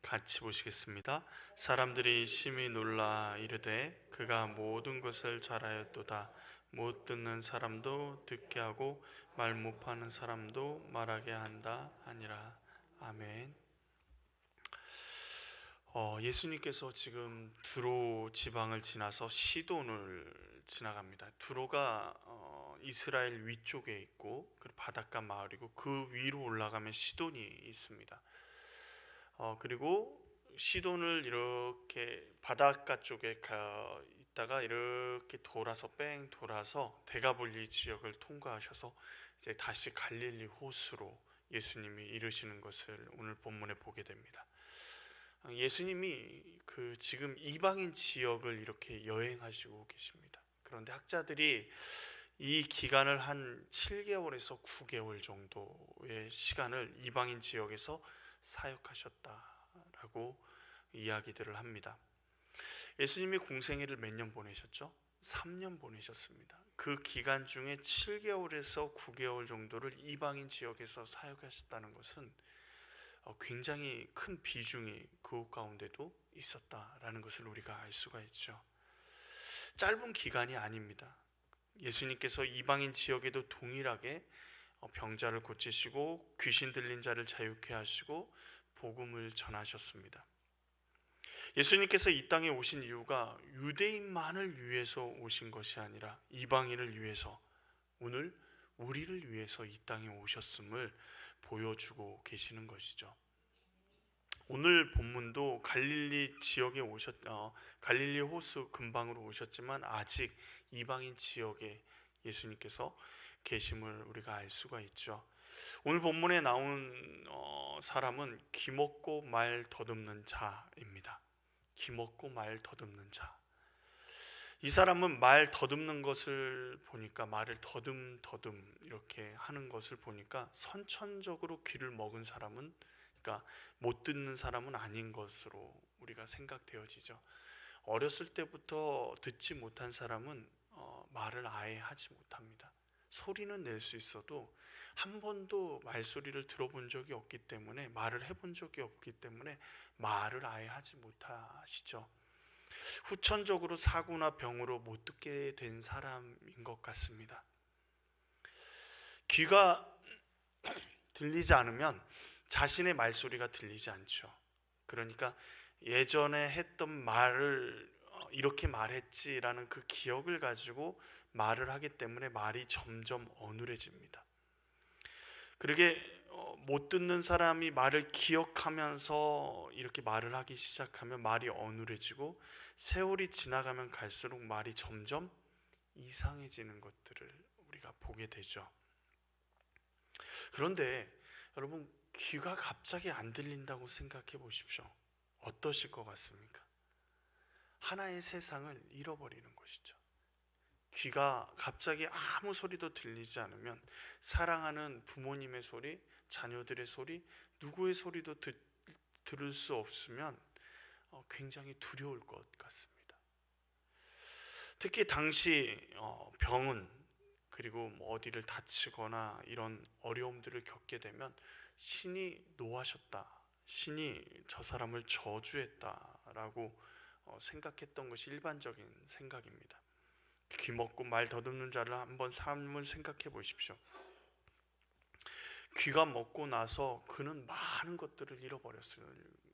같이 보시겠습니다. 사람들이 심히 놀라 이르되 그가 모든 것을 잘하였도다. 못 듣는 사람도 듣게 하고 말 못하는 사람도 말하게 한다 하니라. 아멘. 예수님께서 지금 두로 지방을 지나서 시돈을 지나갑니다. 두로가 이스라엘 위쪽에 있고 그 바닷가 마을이고 그 위로 올라가면 시돈이 있습니다. 그리고 시돈을 이렇게 바닷가 쪽에 가 있다가 이렇게 돌아서 뺑 돌아서 데가볼리 지역을 통과하셔서 이제 다시 갈릴리 호수로 예수님이 이르시는 것을 오늘 본문에 보게 됩니다. 예수님이 그 지금 이방인 지역을 이렇게 여행하시고 계십니다. 그런데 학자들이 이 기간을 한 7개월에서 9개월 정도의 시간을 이방인 지역에서 사역하셨다라고 이야기들을 합니다. 예수님이 공생애를 몇 년 보내셨죠? 3년 보내셨습니다. 그 기간 중에 7개월에서 9개월 정도를 이방인 지역에서 사역하셨다는 것은 굉장히 큰 비중이 그 가운데도 있었다라는 것을 우리가 알 수가 있죠. 짧은 기간이 아닙니다. 예수님께서 이방인 지역에도 동일하게 병자를 고치시고 귀신 들린 자를 자유케 하시고 복음을 전하셨습니다. 예수님께서 이 땅에 오신 이유가 유대인만을 위해서 오신 것이 아니라 이방인을 위해서, 오늘 우리를 위해서 이 땅에 오셨음을 보여주고 계시는 것이죠. 오늘 본문도 갈릴리 지역에 갈릴리 호수 근방으로 오셨지만 아직 이방인 지역에 예수님께서 계심을 우리가 알 수가 있죠. 오늘 본문에 나온 사람은 기먹고 말 더듬는 자입니다. 기먹고 말 더듬는 자. 이 사람은 말 더듬는 것을 보니까, 말을 더듬더듬 이렇게 하는 것을 보니까 선천적으로 귀를 먹은 사람은, 그러니까 못 듣는 사람은 아닌 것으로 우리가 생각되어지죠. 어렸을 때부터 듣지 못한 사람은 말을 아예 하지 못합니다. 소리는 낼 수 있어도 한 번도 말소리를 들어본 적이 없기 때문에, 말을 해본 적이 없기 때문에 말을 아예 하지 못하시죠. 후천적으로 사고나 병으로 못 듣게 된 사람인 것 같습니다. 귀가 들리지 않으면 자신의 말소리가 들리지 않죠. 그러니까 예전에 했던 말을 이렇게 말했지라는 그 기억을 가지고 말을 하기 때문에 말이 점점 어눌해집니다. 그러게 못 듣는 사람이 말을 기억하면서 이렇게 말을 하기 시작하면 말이 어눌해지고, 세월이 지나가면 갈수록 말이 점점 이상해지는 것들을 우리가 보게 되죠. 그런데 여러분, 귀가 갑자기 안 들린다고 생각해 보십시오. 어떠실 것 같습니까? 하나의 세상을 잃어버리는 것이죠. 귀가 갑자기 아무 소리도 들리지 않으면 사랑하는 부모님의 소리, 자녀들의 소리, 누구의 소리도 들을 수 없으면 굉장히 두려울 것 같습니다. 특히 당시 병은, 그리고 어디를 다치거나 이런 어려움들을 겪게 되면 신이 노하셨다, 신이 저 사람을 저주했다라고 생각했던 것이 일반적인 생각입니다. 귀 먹고 말 더듬는 자를 한번 삶을 생각해 보십시오. 귀가 먹고 나서 그는 많은 것들을 잃어버렸을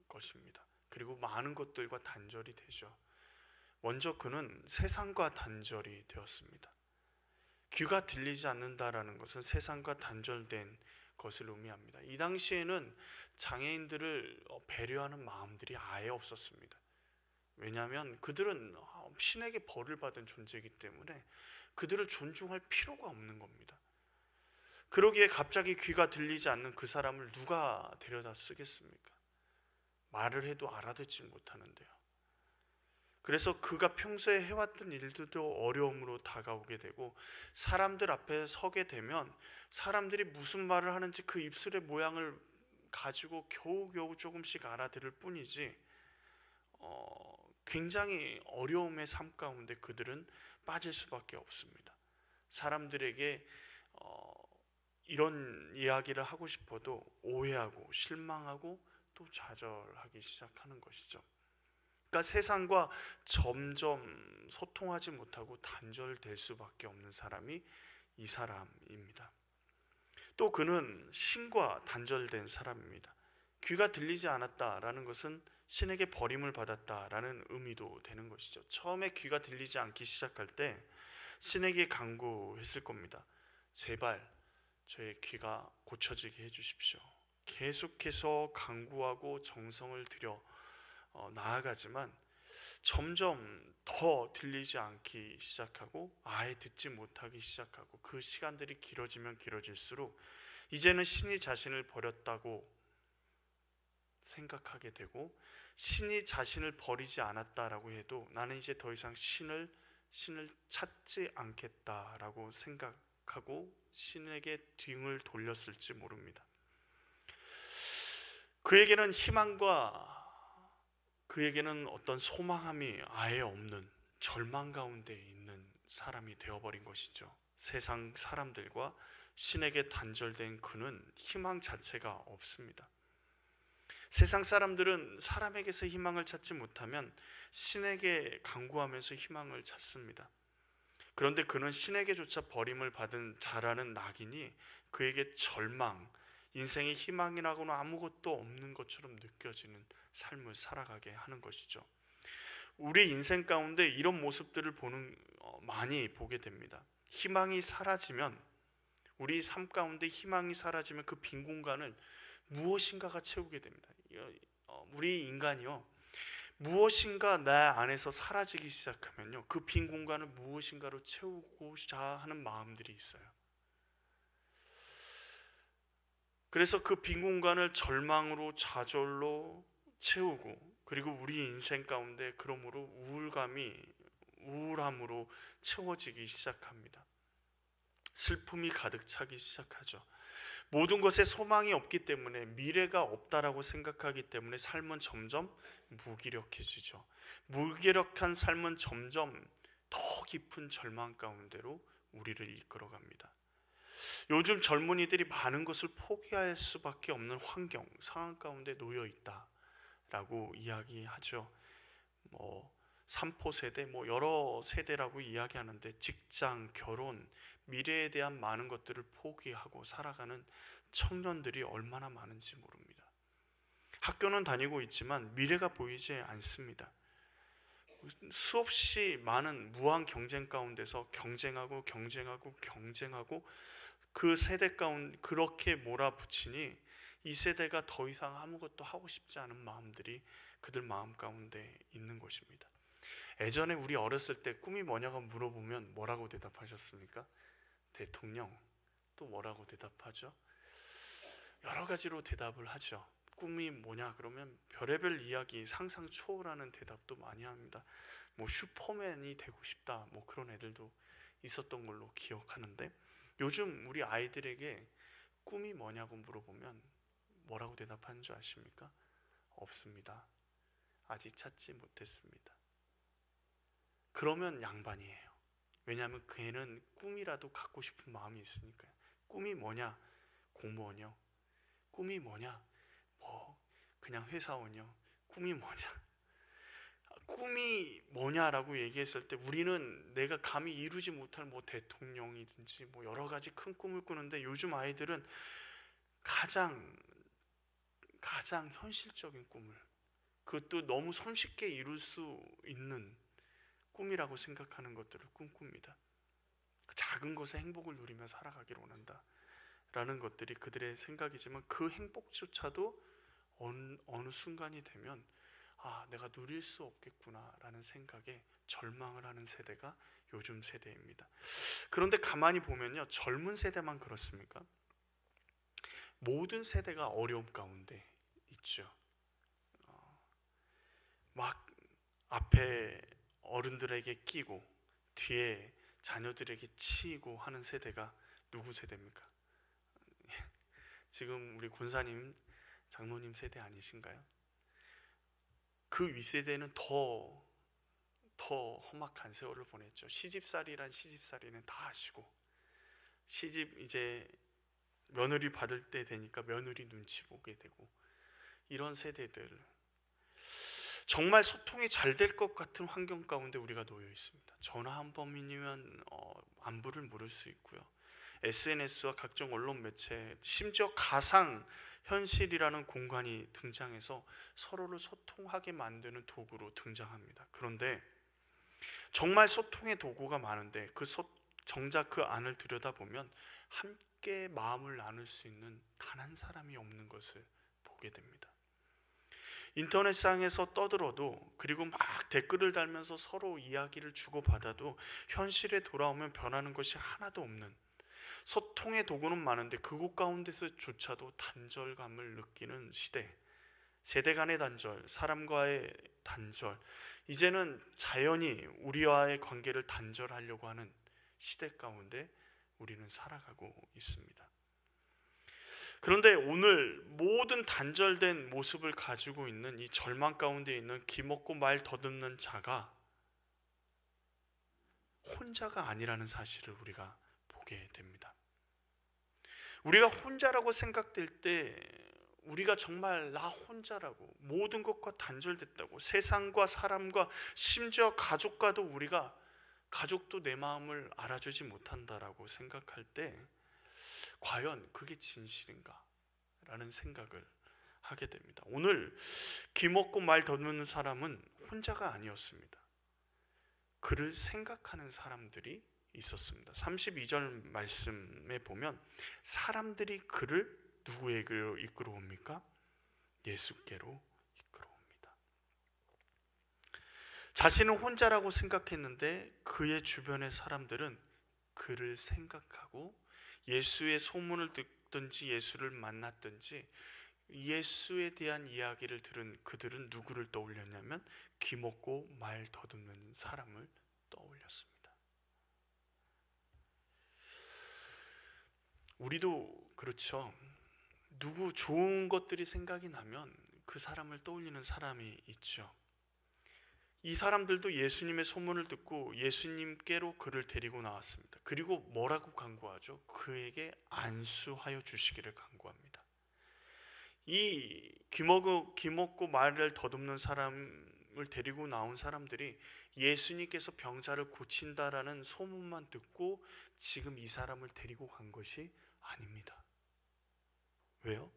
것입니다. 그리고 많은 것들과 단절이 되죠. 먼저 그는 세상과 단절이 되었습니다. 귀가 들리지 않는다라는 것은 세상과 단절된 것을 의미합니다. 이 당시에는 장애인들을 배려하는 마음들이 아예 없었습니다. 왜냐하면 그들은 신에게 벌을 받은 존재이기 때문에 그들을 존중할 필요가 없는 겁니다. 그러기에 갑자기 귀가 들리지 않는 그 사람을 누가 데려다 쓰겠습니까? 말을 해도 알아듣지 못하는데요. 그래서 그가 평소에 해왔던 일들도 어려움으로 다가오게 되고, 사람들 앞에 서게 되면 사람들이 무슨 말을 하는지 그 입술의 모양을 가지고 겨우겨우 조금씩 알아들을 뿐이지 굉장히 어려움의 삶 가운데 그들은 빠질 수밖에 없습니다. 사람들에게 이런 이야기를 하고 싶어도 오해하고 실망하고 또 좌절하기 시작하는 것이죠. 그러니까 세상과 점점 소통하지 못하고 단절될 수밖에 없는 사람이 이 사람입니다. 또 그는 신과 단절된 사람입니다. 귀가 들리지 않았다라는 것은 신에게 버림을 받았다라는 의미도 되는 것이죠. 처음에 귀가 들리지 않기 시작할 때 신에게 간구했을 겁니다. 제발 저의 귀가 고쳐지게 해주십시오. 계속해서 간구하고 정성을 들여 나아가지만 점점 더 들리지 않기 시작하고 아예 듣지 못하기 시작하고 그 시간들이 길어지면 길어질수록 이제는 신이 자신을 버렸다고 생각하게 되고, 신이 자신을 버리지 않았다라고 해도 나는 이제 더 이상 신을 찾지 않겠다라고 생각하고 신에게 등을 돌렸을지 모릅니다. 그에게는 그에게는 어떤 소망함이 아예 없는 절망 가운데 있는 사람이 되어버린 것이죠. 세상 사람들과 신에게 단절된 그는 희망 자체가 없습니다. 세상 사람들은 사람에게서 희망을 찾지 못하면 신에게 간구하면서 희망을 찾습니다. 그런데 그는 신에게조차 버림을 받은 자라는 낙인이 그에게 절망, 인생의 희망이라고는 아무것도 없는 것처럼 느껴지는 삶을 살아가게 하는 것이죠. 우리 인생 가운데 이런 모습들을 많이 보게 됩니다. 희망이 사라지면, 우리 삶 가운데 희망이 사라지면 그 빈 공간을 무엇인가가 채우게 됩니다. 우리 인간이요, 무엇인가 내 안에서 사라지기 시작하면요, 그 빈 공간을 무엇인가로 채우고자 하는 마음들이 있어요. 그래서 그 빈 공간을 절망으로, 좌절로 채우고, 그리고 우리 인생 가운데 그러므로 우울함으로 채워지기 시작합니다. 슬픔이 가득 차기 시작하죠. 모든 것에 소망이 없기 때문에, 미래가 없다라고 생각하기 때문에 삶은 점점 무기력해지죠. 무기력한 삶은 점점 더 깊은 절망 가운데로 우리를 이끌어갑니다. 요즘 젊은이들이 많은 것을 포기할 수밖에 없는 상황 가운데 놓여 있다라고 이야기하죠. 3포 세대, 여러 세대라고 이야기하는데, 직장, 결혼, 미래에 대한 많은 것들을 포기하고 살아가는 청년들이 얼마나 많은지 모릅니다. 학교는 다니고 있지만 미래가 보이지 않습니다. 수없이 많은 무한 경쟁 가운데서 경쟁하고 그 세대 가운데 그렇게 몰아붙이니 이 세대가 더 이상 아무것도 하고 싶지 않은 마음들이 그들 마음 가운데 있는 것입니다. 예전에 우리 어렸을 때 꿈이 뭐냐고 물어보면 뭐라고 대답하셨습니까? 대통령. 또 뭐라고 대답하죠? 여러 가지로 대답을 하죠. 꿈이 뭐냐 그러면 별의별 이야기, 상상 초월하는 대답도 많이 합니다. 슈퍼맨이 되고 싶다, 그런 애들도 있었던 걸로 기억하는데, 요즘 우리 아이들에게 꿈이 뭐냐고 물어보면 뭐라고 대답하는 줄 아십니까? 없습니다. 아직 찾지 못했습니다. 그러면 양반이에요. 왜냐하면 그 애는 꿈이라도 갖고 싶은 마음이 있으니까요. 꿈이 뭐냐? 공무원이요. 꿈이 뭐냐? 그냥 회사원이요. 꿈이 뭐냐? 꿈이 뭐냐라고 얘기했을 때 우리는 내가 감히 이루지 못할 대통령이든지 여러 가지 큰 꿈을 꾸는데, 요즘 아이들은 가장 현실적인 꿈을, 그것도 너무 손쉽게 이룰 수 있는 꿈이라고 생각하는 것들을 꿈꿉니다. 작은 것에 행복을 누리며 살아가기를 원한다 라는 것들이 그들의 생각이지만, 그 행복조차도 어느 순간이 되면 내가 누릴 수 없겠구나 라는 생각에 절망을 하는 세대가 요즘 세대입니다. 그런데 가만히 보면요, 젊은 세대만 그렇습니까? 모든 세대가 어려움 가운데 있죠. 막 앞에 어른들에게 끼고 뒤에 자녀들에게 치이고 하는 세대가 누구 세대입니까? 지금 우리 권사님, 장로님 세대 아니신가요? 그 윗세대는 더 험악한 세월을 보냈죠. 시집살이는 다 하시고, 시집 이제 며느리 받을 때 되니까 며느리 눈치 보게 되고, 이런 세대들, 정말 소통이 잘 될 것 같은 환경 가운데 우리가 놓여 있습니다. 전화 한 번이면 안부를 물을 수 있고요. SNS와 각종 언론 매체, 심지어 가상 현실이라는 공간이 등장해서 서로를 소통하게 만드는 도구로 등장합니다. 그런데 정말 소통의 도구가 많은데 정작 그 안을 들여다보면 함께 마음을 나눌 수 있는 단 한 사람이 없는 것을 보게 됩니다. 인터넷상에서 떠들어도, 그리고 막 댓글을 달면서 서로 이야기를 주고받아도 현실에 돌아오면 변하는 것이 하나도 없는, 소통의 도구는 많은데 그곳 가운데서조차도 단절감을 느끼는 시대, 세대 간의 단절, 사람과의 단절, 이제는 자연히 우리와의 관계를 단절하려고 하는 시대 가운데 우리는 살아가고 있습니다. 그런데 오늘 모든 단절된 모습을 가지고 있는 이 절망 가운데 있는 기먹고 말 더듬는 자가 혼자가 아니라는 사실을 우리가 보게 됩니다. 우리가 혼자라고 생각될 때, 우리가 정말 나 혼자라고, 모든 것과 단절됐다고, 세상과 사람과 심지어 가족과도 가족도 내 마음을 알아주지 못한다라고 생각할 때 과연 그게 진실인가? 라는 생각을 하게 됩니다. 오늘 귀먹고 말 더듬는 사람은 혼자가 아니었습니다. 그를 생각하는 사람들이 있었습니다. 32절 말씀에 보면 사람들이 그를 누구에게로 이끌어옵니까? 예수께로 이끌어옵니다. 자신은 혼자라고 생각했는데 그의 주변의 사람들은 그를 생각하고 예수의 소문을 듣든지 예수를 만났든지 예수에 대한 이야기를 들은 그들은 누구를 떠올렸냐면 귀먹고 말 더듬는 사람을 떠올렸습니다. 우리도 그렇죠. 누구 좋은 것들이 생각이 나면 그 사람을 떠올리는 사람이 있죠. 이 사람들도 예수님의 소문을 듣고 예수님께로 그를 데리고 나왔습니다. 그리고 뭐라고 간구하죠? 그에게 안수하여 주시기를 간구합니다. 이 귀먹고 말을 더듬는 사람을 데리고 나온 사람들이 예수님께서 병자를 고친다라는 소문만 듣고 지금 이 사람을 데리고 간 것이 아닙니다. 왜요?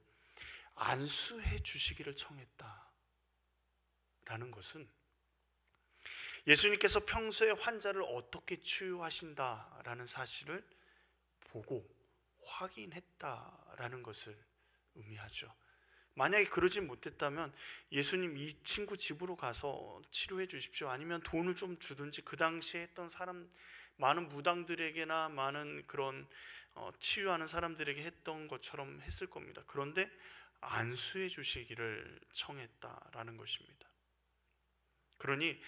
안수해 주시기를 청했다라는 것은 예수님께서 평소에 환자를 어떻게 치유하신다라는 사실을 보고 확인했다라는 것을 의미하죠. 만약에 그러지 못했다면 예수님 이 친구 집으로 가서 치료해 주십시오, 아니면 돈을 좀 주든지, 그 당시에 했던 많은 무당들에게나 많은 그런 치유하는 사람들에게 했던 것처럼 했을 겁니다. 그런데 안수해 주시기를 청했다라는 것입니다. 그러니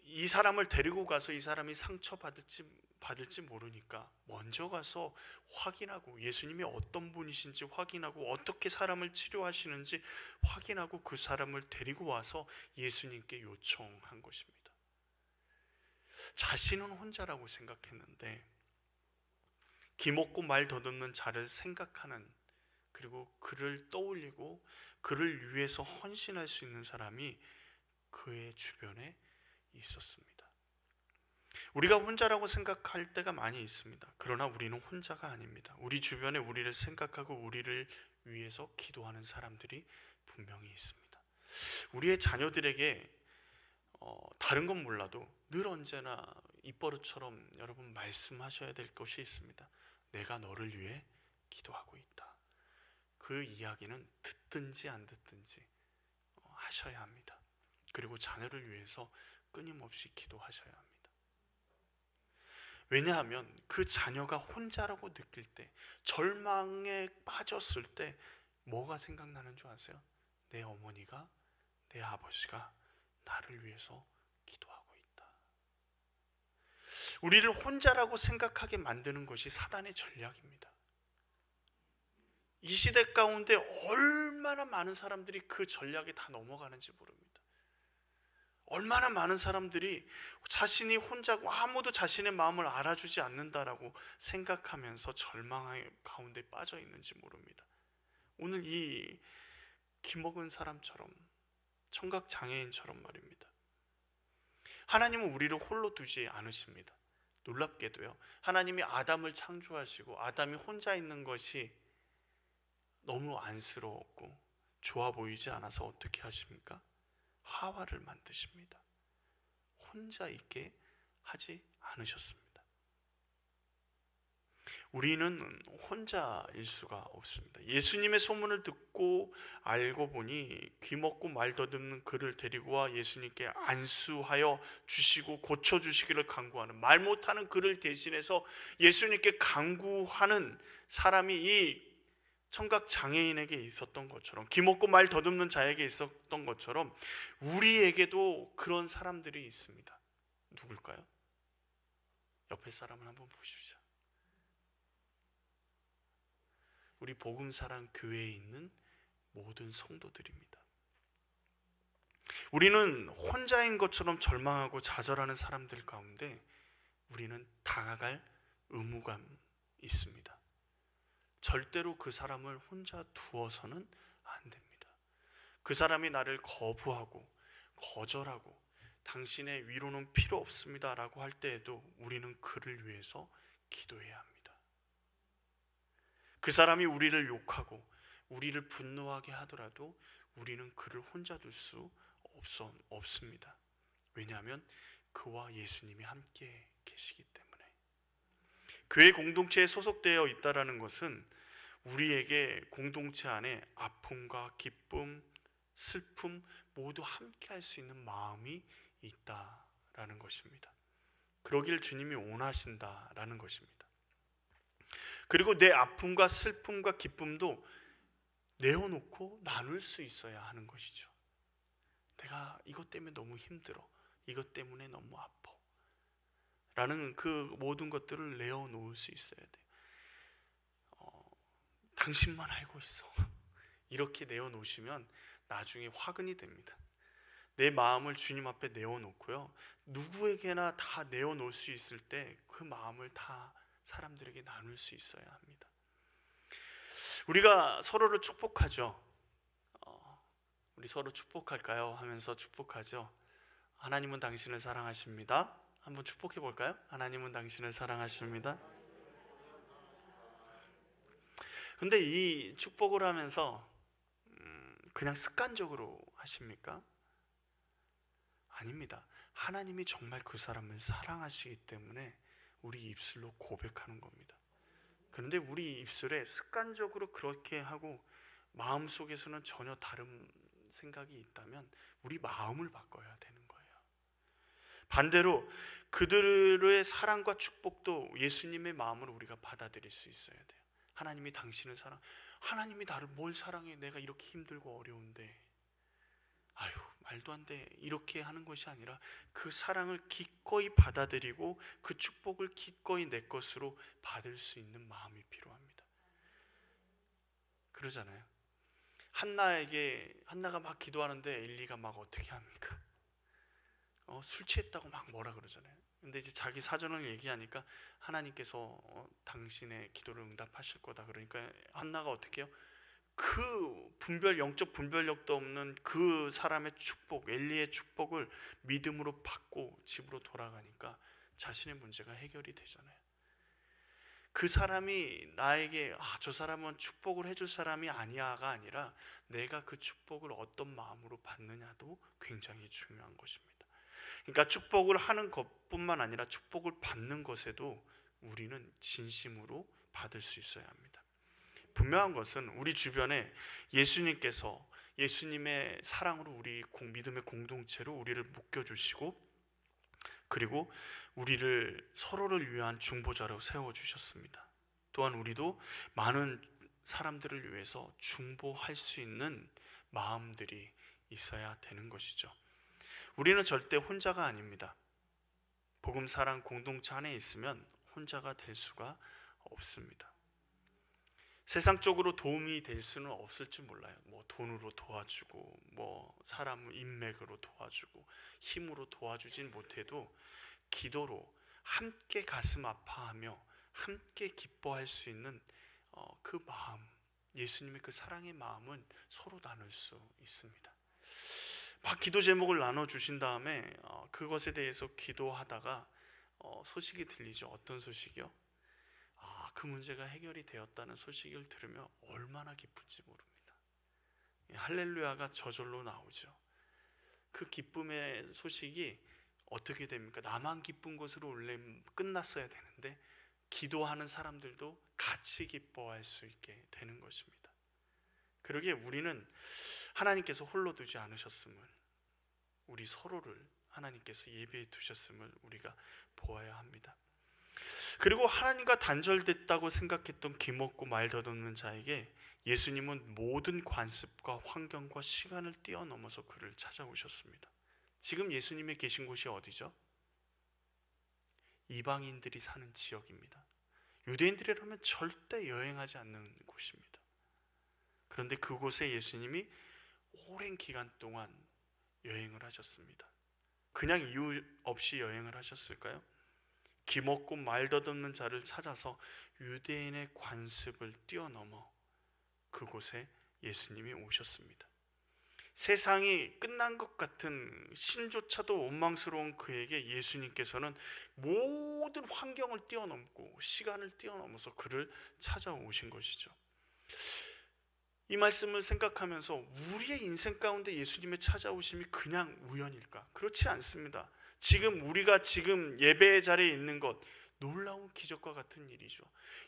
이 사람을 데리고 가서 이 사람이 상처받을지 모르니까 먼저 가서 확인하고, 예수님이 어떤 분이신지 확인하고, 어떻게 사람을 치료하시는지 확인하고 그 사람을 데리고 와서 예수님께 요청한 것입니다. 자신은 혼자라고 생각했는데 귀먹고 말 더듬는 자를 생각하는, 그리고 그를 떠올리고 그를 위해서 헌신할 수 있는 사람이 그의 주변에 있었습니다. 우리가 혼자라고 생각할 때가 많이 있습니다. 그러나 우리는 혼자가 아닙니다. 우리 주변에 우리를 생각하고 우리를 위해서 기도하는 사람들이 분명히 있습니다. 우리의 자녀들에게 다른 건 몰라도 늘 언제나 입버릇처럼 여러분 말씀하셔야 될 것이 있습니다. 내가 너를 위해 기도하고 있다. 그 이야기는 듣든지 안 듣든지 하셔야 합니다. 그리고 자녀를 위해서 끊임없이 기도하셔야 합니다. 왜냐하면 그 자녀가 혼자라고 느낄 때, 절망에 빠졌을 때 뭐가 생각나는 줄 아세요? 내 어머니가, 내 아버지가 나를 위해서 기도하고 있다. 우리를 혼자라고 생각하게 만드는 것이 사단의 전략입니다. 이 시대 가운데 얼마나 많은 사람들이 그 전략에 다 넘어가는지 모릅니다. 얼마나 많은 사람들이 자신이 혼자고 아무도 자신의 마음을 알아주지 않는다라고 생각하면서 절망의 가운데 빠져 있는지 모릅니다. 오늘 이 귀먹은 사람처럼, 청각 장애인처럼 말입니다. 하나님은 우리를 홀로 두지 않으십니다. 놀랍게도요, 하나님이 아담을 창조하시고 아담이 혼자 있는 것이 너무 안쓰러웠고 좋아 보이지 않아서 어떻게 하십니까? 하와를 만드십니다. 혼자 있게 하지 않으셨습니다. 우리는 혼자일 수가 없습니다. 예수님의 소문을 듣고 알고 보니 귀먹고 말 더듬는 그를 데리고 와 예수님께 안수하여 주시고 고쳐주시기를 간구하는, 말 못하는 그를 대신해서 예수님께 간구하는 사람이 이 청각 장애인에게 있었던 것처럼, 귀먹고 말 더듬는 자에게 있었던 것처럼 우리에게도 그런 사람들이 있습니다. 누굴까요? 옆에 사람을 한번 보십시오. 우리 복음사랑 교회에 있는 모든 성도들입니다. 우리는 혼자인 것처럼 절망하고 좌절하는 사람들 가운데 우리는 다가갈 의무감이 있습니다. 절대로 그 사람을 혼자 두어서는 안 됩니다. 그 사람이 나를 거부하고 거절하고 당신의 위로는 필요 없습니다 라고 할 때에도 우리는 그를 위해서 기도해야 합니다. 그 사람이 우리를 욕하고 우리를 분노하게 하더라도 우리는 그를 혼자 둘 수 없습니다. 왜냐하면 그와 예수님이 함께 계시기 때문에. 교회 공동체에 소속되어 있다는 것은 우리에게 공동체 안에 아픔과 기쁨, 슬픔 모두 함께 할 수 있는 마음이 있다라는 것입니다. 그러길 주님이 원하신다라는 것입니다. 그리고 내 아픔과 슬픔과 기쁨도 내어놓고 나눌 수 있어야 하는 것이죠. 내가 이것 때문에 너무 힘들어, 이것 때문에 너무 아파 라는 그 모든 것들을 내어놓을 수 있어야 돼요. 당신만 알고 있어 이렇게 내어놓으시면 나중에 화근이 됩니다. 내 마음을 주님 앞에 내어놓고요, 누구에게나 다 내어놓을 수 있을 때 그 마음을 다 사람들에게 나눌 수 있어야 합니다. 우리가 서로를 축복하죠. 우리 서로 축복할까요? 하면서 축복하죠. 하나님은 당신을 사랑하십니다. 한번 축복해 볼까요? 하나님은 당신을 사랑하십니다. 근데 이 축복을 하면서 그냥 습관적으로 하십니까? 아닙니다. 하나님이 정말 그 사람을 사랑하시기 때문에 우리 입술로 고백하는 겁니다. 그런데 우리 입술에 습관적으로 그렇게 하고 마음속에서는 전혀 다른 생각이 있다면 우리 마음을 바꿔야 되는 거예요. 반대로 그들의 사랑과 축복도 예수님의 마음으로 우리가 받아들일 수 있어야 돼요. 하나님이 당신을 하나님이 나를 뭘 사랑해? 내가 이렇게 힘들고 어려운데. 아유, 말도 안 돼. 이렇게 하는 것이 아니라 그 사랑을 기꺼이 받아들이고 그 축복을 기꺼이 내 것으로 받을 수 있는 마음이 필요합니다. 그러잖아요. 한나가 막 기도하는데 엘리가 막 어떻게 합니까? 술 취했다고 막 뭐라 그러잖아요. 근데 이제 자기 사정을 얘기하니까 하나님께서 당신의 기도를 응답하실 거다. 그러니까 한나가 어떻게 해요? 그 영적 분별력도 없는 그 사람의 축복, 엘리의 축복을 믿음으로 받고 집으로 돌아가니까 자신의 문제가 해결이 되잖아요. 그 사람이 나에게 저 사람은 축복을 해줄 사람이 아니야가 아니라 내가 그 축복을 어떤 마음으로 받느냐도 굉장히 중요한 것입니다. 그러니까 축복을 하는 것뿐만 아니라 축복을 받는 것에도 우리는 진심으로 받을 수 있어야 합니다. 분명한 것은 우리 주변에 예수님께서 예수님의 사랑으로 우리 믿음의 공동체로 우리를 묶여주시고 그리고 우리를 서로를 위한 중보자로 세워주셨습니다. 또한 우리도 많은 사람들을 위해서 중보할 수 있는 마음들이 있어야 되는 것이죠. 우리는 절대 혼자가 아닙니다. 복음 사랑 공동체 안에 있으면 혼자가 될 수가 없습니다. 세상적으로 도움이 될 수는 없을지 몰라요. 돈으로 도와주고 사람 인맥으로 도와주고 힘으로 도와주진 못해도 기도로 함께 가슴 아파하며 함께 기뻐할 수 있는 그 마음, 예수님의 그 사랑의 마음은 서로 나눌 수 있습니다. 막 기도 제목을 나눠주신 다음에 그것에 대해서 기도하다가 소식이 들리죠. 어떤 소식이요? 그 문제가 해결이 되었다는 소식을 들으면 얼마나 기쁜지 모릅니다. 할렐루야가 저절로 나오죠. 그 기쁨의 소식이 어떻게 됩니까? 나만 기쁜 것으로 원래 끝났어야 되는데 기도하는 사람들도 같이 기뻐할 수 있게 되는 것입니다. 그러기에 우리는 하나님께서 홀로 두지 않으셨음을, 우리 서로를 하나님께서 예비해 두셨음을 우리가 보아야 합니다. 그리고 하나님과 단절됐다고 생각했던 기먹고 말 더듬는 자에게 예수님은 모든 관습과 환경과 시간을 뛰어넘어서 그를 찾아오셨습니다. 지금 예수님이 계신 곳이 어디죠? 이방인들이 사는 지역입니다. 유대인들이라면 절대 여행하지 않는 곳입니다. 그런데 그곳에 예수님이 오랜 기간 동안 여행을 하셨습니다. 그냥 이유 없이 여행을 하셨을까요? 기먹고 말 더듬는 자를 찾아서 유대인의 관습을 뛰어넘어 그곳에 예수님이 오셨습니다. 세상이 끝난 것 같은 신조차도 원망스러운 그에게 예수님께서는 모든 환경을 뛰어넘고 시간을 뛰어넘어서 그를 찾아오신 것이죠. 이 말씀을 생각하면서 우리의 인생 가운데 예수님의 찾아오심이 그냥 우연일까? 그렇지 않습니다. 우리가 지금 예배의 자리에 있는 것, 놀라운 기적과 같은 일이죠.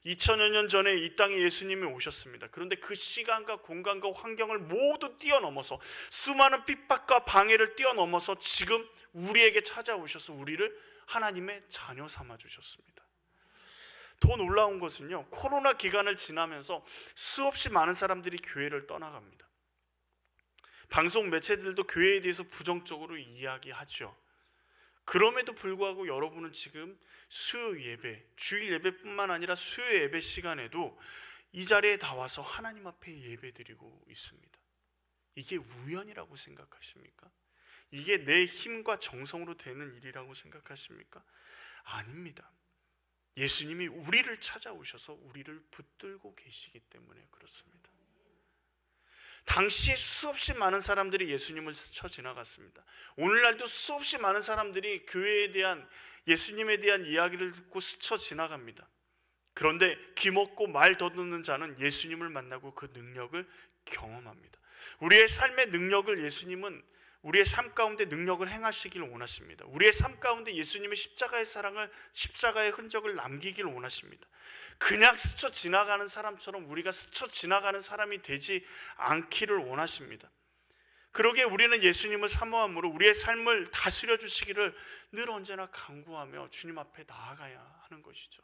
2000여 년 전에 이 땅에 예수님이 오셨습니다. 그런데 그 시간과 공간과 환경을 모두 뛰어넘어서 수많은 핍박과 방해를 뛰어넘어서 지금 우리에게 찾아오셔서 우리를 하나님의 자녀 삼아 주셨습니다. 더 놀라운 것은요, 코로나 기간을 지나면서 수없이 많은 사람들이 교회를 떠나갑니다. 방송 매체들도 교회에 대해서 부정적으로 이야기하죠. 그럼에도 불구하고 여러분은 지금 수요 예배, 주일 예배뿐만 아니라 수요 예배 시간에도 이 자리에 나와서 하나님 앞에 예배드리고 있습니다. 이게 우연이라고 생각하십니까? 이게 내 힘과 정성으로 되는 일이라고 생각하십니까? 아닙니다. 예수님이 우리를 찾아오셔서 우리를 붙들고 계시기 때문에 그렇습니다. 당시에 수없이 많은 사람들이 예수님을 스쳐 지나갔습니다. 오늘날도 수없이 많은 사람들이 교회에 대한, 예수님에 대한 이야기를 듣고 스쳐 지나갑니다. 그런데 귀먹고 말 더듬는 자는 예수님을 만나고 그 능력을 경험합니다. 우리의 삶의 능력을 예수님은 우리의 삶 가운데 능력을 행하시길 원하십니다. 우리의 삶 가운데 예수님의 십자가의 사랑을, 십자가의 흔적을 남기길 원하십니다. 그냥 스쳐 지나가는 사람처럼 우리가 스쳐 지나가는 사람이 되지 않기를 원하십니다. 그러기에 우리는 예수님을 사모함으로 우리의 삶을 다스려 주시기를 늘 언제나 간구하며 주님 앞에 나아가야 하는 것이죠.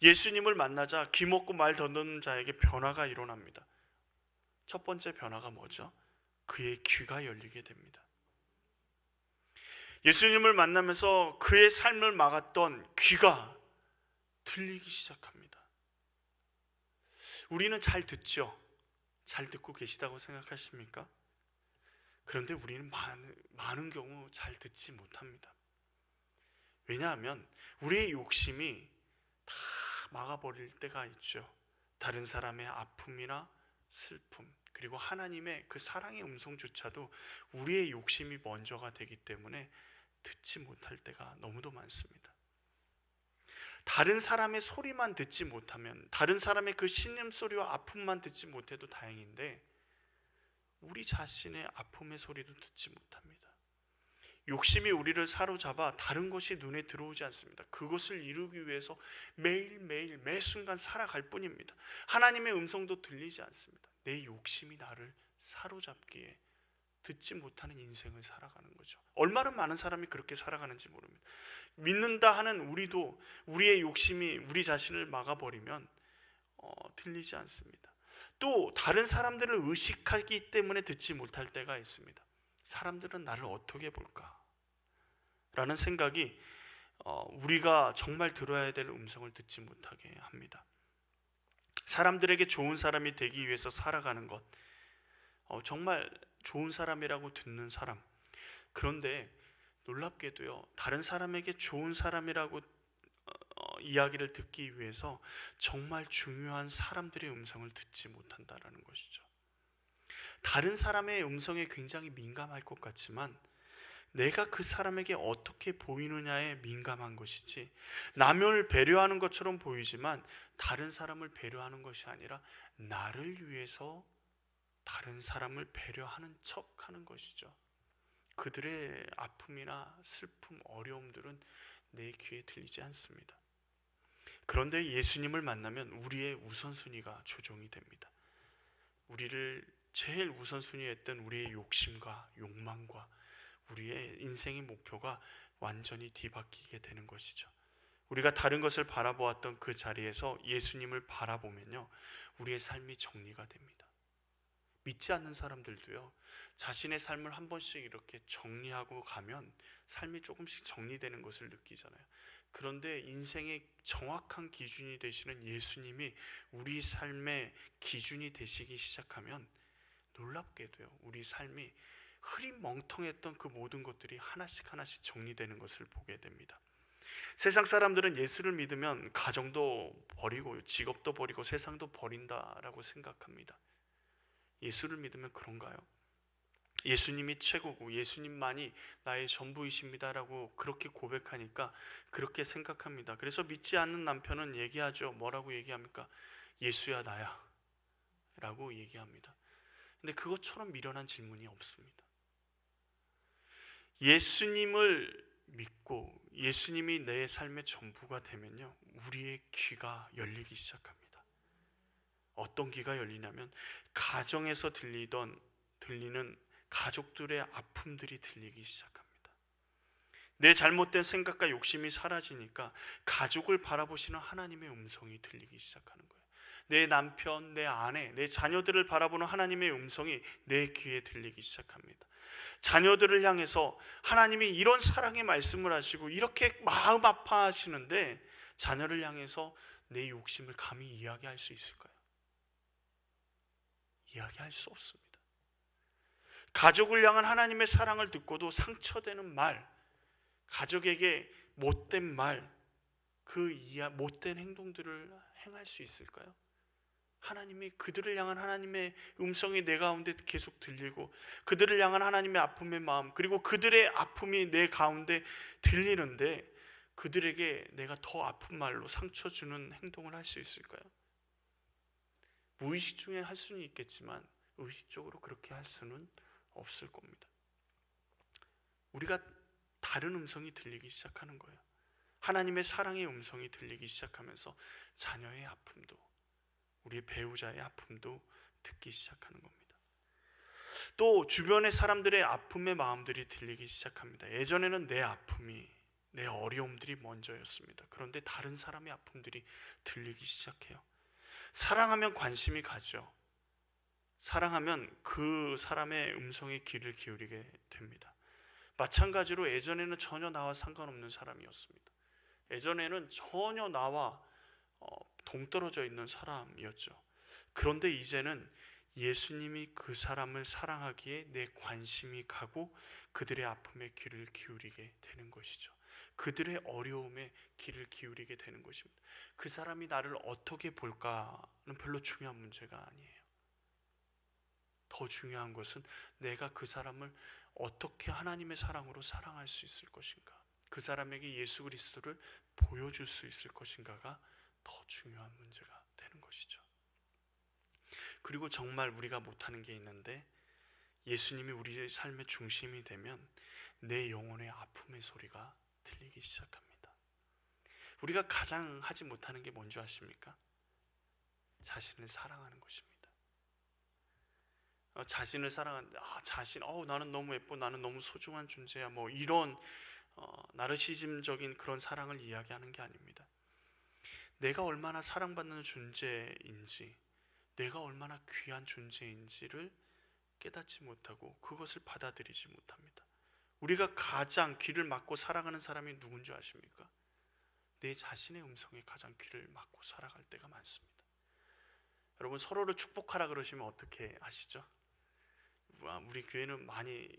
예수님을 만나자 귀먹고 말 더듬는 자에게 변화가 일어납니다. 첫 번째 변화가 뭐죠? 그의 귀가 열리게 됩니다. 예수님을 만나면서 그의 삶을 막았던 귀가 들리기 시작합니다. 우리는 잘 듣죠? 잘 듣고 계시다고 생각하십니까? 그런데 우리는 많은 경우 잘 듣지 못합니다. 왜냐하면 우리의 욕심이 다 막아버릴 때가 있죠. 다른 사람의 아픔이나 슬픔, 그리고 하나님의 그 사랑의 음성조차도 우리의 욕심이 먼저가 되기 때문에 듣지 못할 때가 너무도 많습니다. 다른 사람의 소리만 듣지 못하면, 다른 사람의 그 신음소리와 아픔만 듣지 못해도 다행인데 우리 자신의 아픔의 소리도 듣지 못합니다. 욕심이 우리를 사로잡아 다른 것이 눈에 들어오지 않습니다. 그것을 이루기 위해서 매일매일 매 순간 살아갈 뿐입니다. 하나님의 음성도 들리지 않습니다. 내 욕심이 나를 사로잡기에 듣지 못하는 인생을 살아가는 거죠. 얼마나 많은 사람이 그렇게 살아가는지 모릅니다. 믿는다 하는 우리도 우리의 욕심이 우리 자신을 막아버리면 들리지 않습니다. 또 다른 사람들을 의식하기 때문에 듣지 못할 때가 있습니다. 사람들은 나를 어떻게 볼까? 라는 생각이 우리가 정말 들어야 될 음성을 듣지 못하게 합니다. 사람들에게 좋은 사람이 되기 위해서 살아가는 것, 정말 좋은 사람이라고 듣는 사람. 그런데 놀랍게도요, 다른 사람에게 좋은 사람이라고 이야기를 듣기 위해서 정말 중요한 사람들의 음성을 듣지 못한다라는 것이죠. 다른 사람의 음성에 굉장히 민감할 것 같지만 내가 그 사람에게 어떻게 보이느냐에 민감한 것이지, 남을 배려하는 것처럼 보이지만 다른 사람을 배려하는 것이 아니라 나를 위해서 다른 사람을 배려하는 척 하는 것이죠. 그들의 아픔이나 슬픔, 어려움들은 내 귀에 들리지 않습니다. 그런데 예수님을 만나면 우리의 우선순위가 조정이 됩니다. 우리를 제일 우선순위 했던 우리의 욕심과 욕망과 우리의 인생의 목표가 완전히 뒤바뀌게 되는 것이죠. 우리가 다른 것을 바라보았던 그 자리에서 예수님을 바라보면요, 우리의 삶이 정리가 됩니다. 믿지 않는 사람들도요, 자신의 삶을 한 번씩 이렇게 정리하고 가면 삶이 조금씩 정리되는 것을 느끼잖아요. 그런데 인생의 정확한 기준이 되시는 예수님이 우리 삶의 기준이 되시기 시작하면 놀랍게도요, 우리 삶이 흐릿멍텅했던 그 모든 것들이 하나씩 하나씩 정리되는 것을 보게 됩니다. 세상 사람들은 예수를 믿으면 가정도 버리고 직업도 버리고 세상도 버린다라고 생각합니다. 예수를 믿으면 그런가요? 예수님이 최고고 예수님만이 나의 전부이십니다라고 그렇게 고백하니까 그렇게 생각합니다. 그래서 믿지 않는 남편은 얘기하죠. 뭐라고 얘기합니까? 예수야 나야 라고 얘기합니다. 근데 그것처럼 미련한 질문이 없습니다. 예수님을 믿고 예수님이 내 삶의 전부가 되면요, 우리의 귀가 열리기 시작합니다. 어떤 귀가 열리냐면 가정에서 들리는 가족들의 아픔들이 들리기 시작합니다. 내 잘못된 생각과 욕심이 사라지니까 가족을 바라보시는 하나님의 음성이 들리기 시작하는 거예요. 내 남편, 내 아내, 내 자녀들을 바라보는 하나님의 음성이 내 귀에 들리기 시작합니다. 자녀들을 향해서 하나님이 이런 사랑의 말씀을 하시고 이렇게 마음 아파하시는데 자녀를 향해서 내 욕심을 감히 이야기할 수 있을까요? 이야기할 수 없습니다. 가족을 향한 하나님의 사랑을 듣고도 상처되는 말, 가족에게 못된 말, 그 못된 행동들을 행할 수 있을까요? 하나님이 그들을 향한 하나님의 음성이 내 가운데 계속 들리고 그들을 향한 하나님의 아픔의 마음, 그리고 그들의 아픔이 내 가운데 들리는데 그들에게 내가 더 아픈 말로 상처 주는 행동을 할 수 있을까요? 무의식 중에 할 수는 있겠지만 의식적으로 그렇게 할 수는 없을 겁니다. 우리가 다른 음성이 들리기 시작하는 거예요. 하나님의 사랑의 음성이 들리기 시작하면서 자녀의 아픔도, 우리의 배우자의 아픔도 듣기 시작하는 겁니다. 또 주변의 사람들의 아픔의 마음들이 들리기 시작합니다. 예전에는 내 아픔이, 내 어려움들이 먼저였습니다. 그런데 다른 사람의 아픔들이 들리기 시작해요. 사랑하면 관심이 가죠. 사랑하면 그 사람의 음성에 귀를 기울이게 됩니다. 마찬가지로 예전에는 전혀 나와 상관없는 사람이었습니다. 예전에는 전혀 나와 동떨어져 있는 사람이었죠. 그런데 이제는 예수님이 그 사람을 사랑하기에 내 관심이 가고 그들의 아픔에 귀를 기울이게 되는 것이죠. 그들의 어려움에 귀를 기울이게 되는 것입니다. 그 사람이 나를 어떻게 볼까는 별로 중요한 문제가 아니에요. 더 중요한 것은 내가 그 사람을 어떻게 하나님의 사랑으로 사랑할 수 있을 것인가, 그 사람에게 예수 그리스도를 보여줄 수 있을 것인가가 더 중요한 문제가 되는 것이죠. 그리고 정말 우리가 못하는 게 있는데, 예수님이 우리의 삶의 중심이 되면 내 영혼의 아픔의 소리가 들리기 시작합니다. 우리가 가장 하지 못하는 게 뭔지 아십니까? 자신을 사랑하는 것입니다. 자신을 사랑하는데 나는 너무 예뻐, 나는 너무 소중한 존재야, 뭐 이런 나르시즘적인 그런 사랑을 이야기하는 게 아닙니다. 내가 얼마나 사랑받는 존재인지, 내가 얼마나 귀한 존재인지를 깨닫지 못하고 그것을 받아들이지 못합니다. 우리가 가장 귀를 막고 살아가는 사람이 누군지 아십니까? 내 자신의 음성에 가장 귀를 막고 살아갈 때가 많습니다. 여러분, 서로를 축복하라 그러시면 어떻게 하시죠? 우리 교회는 많이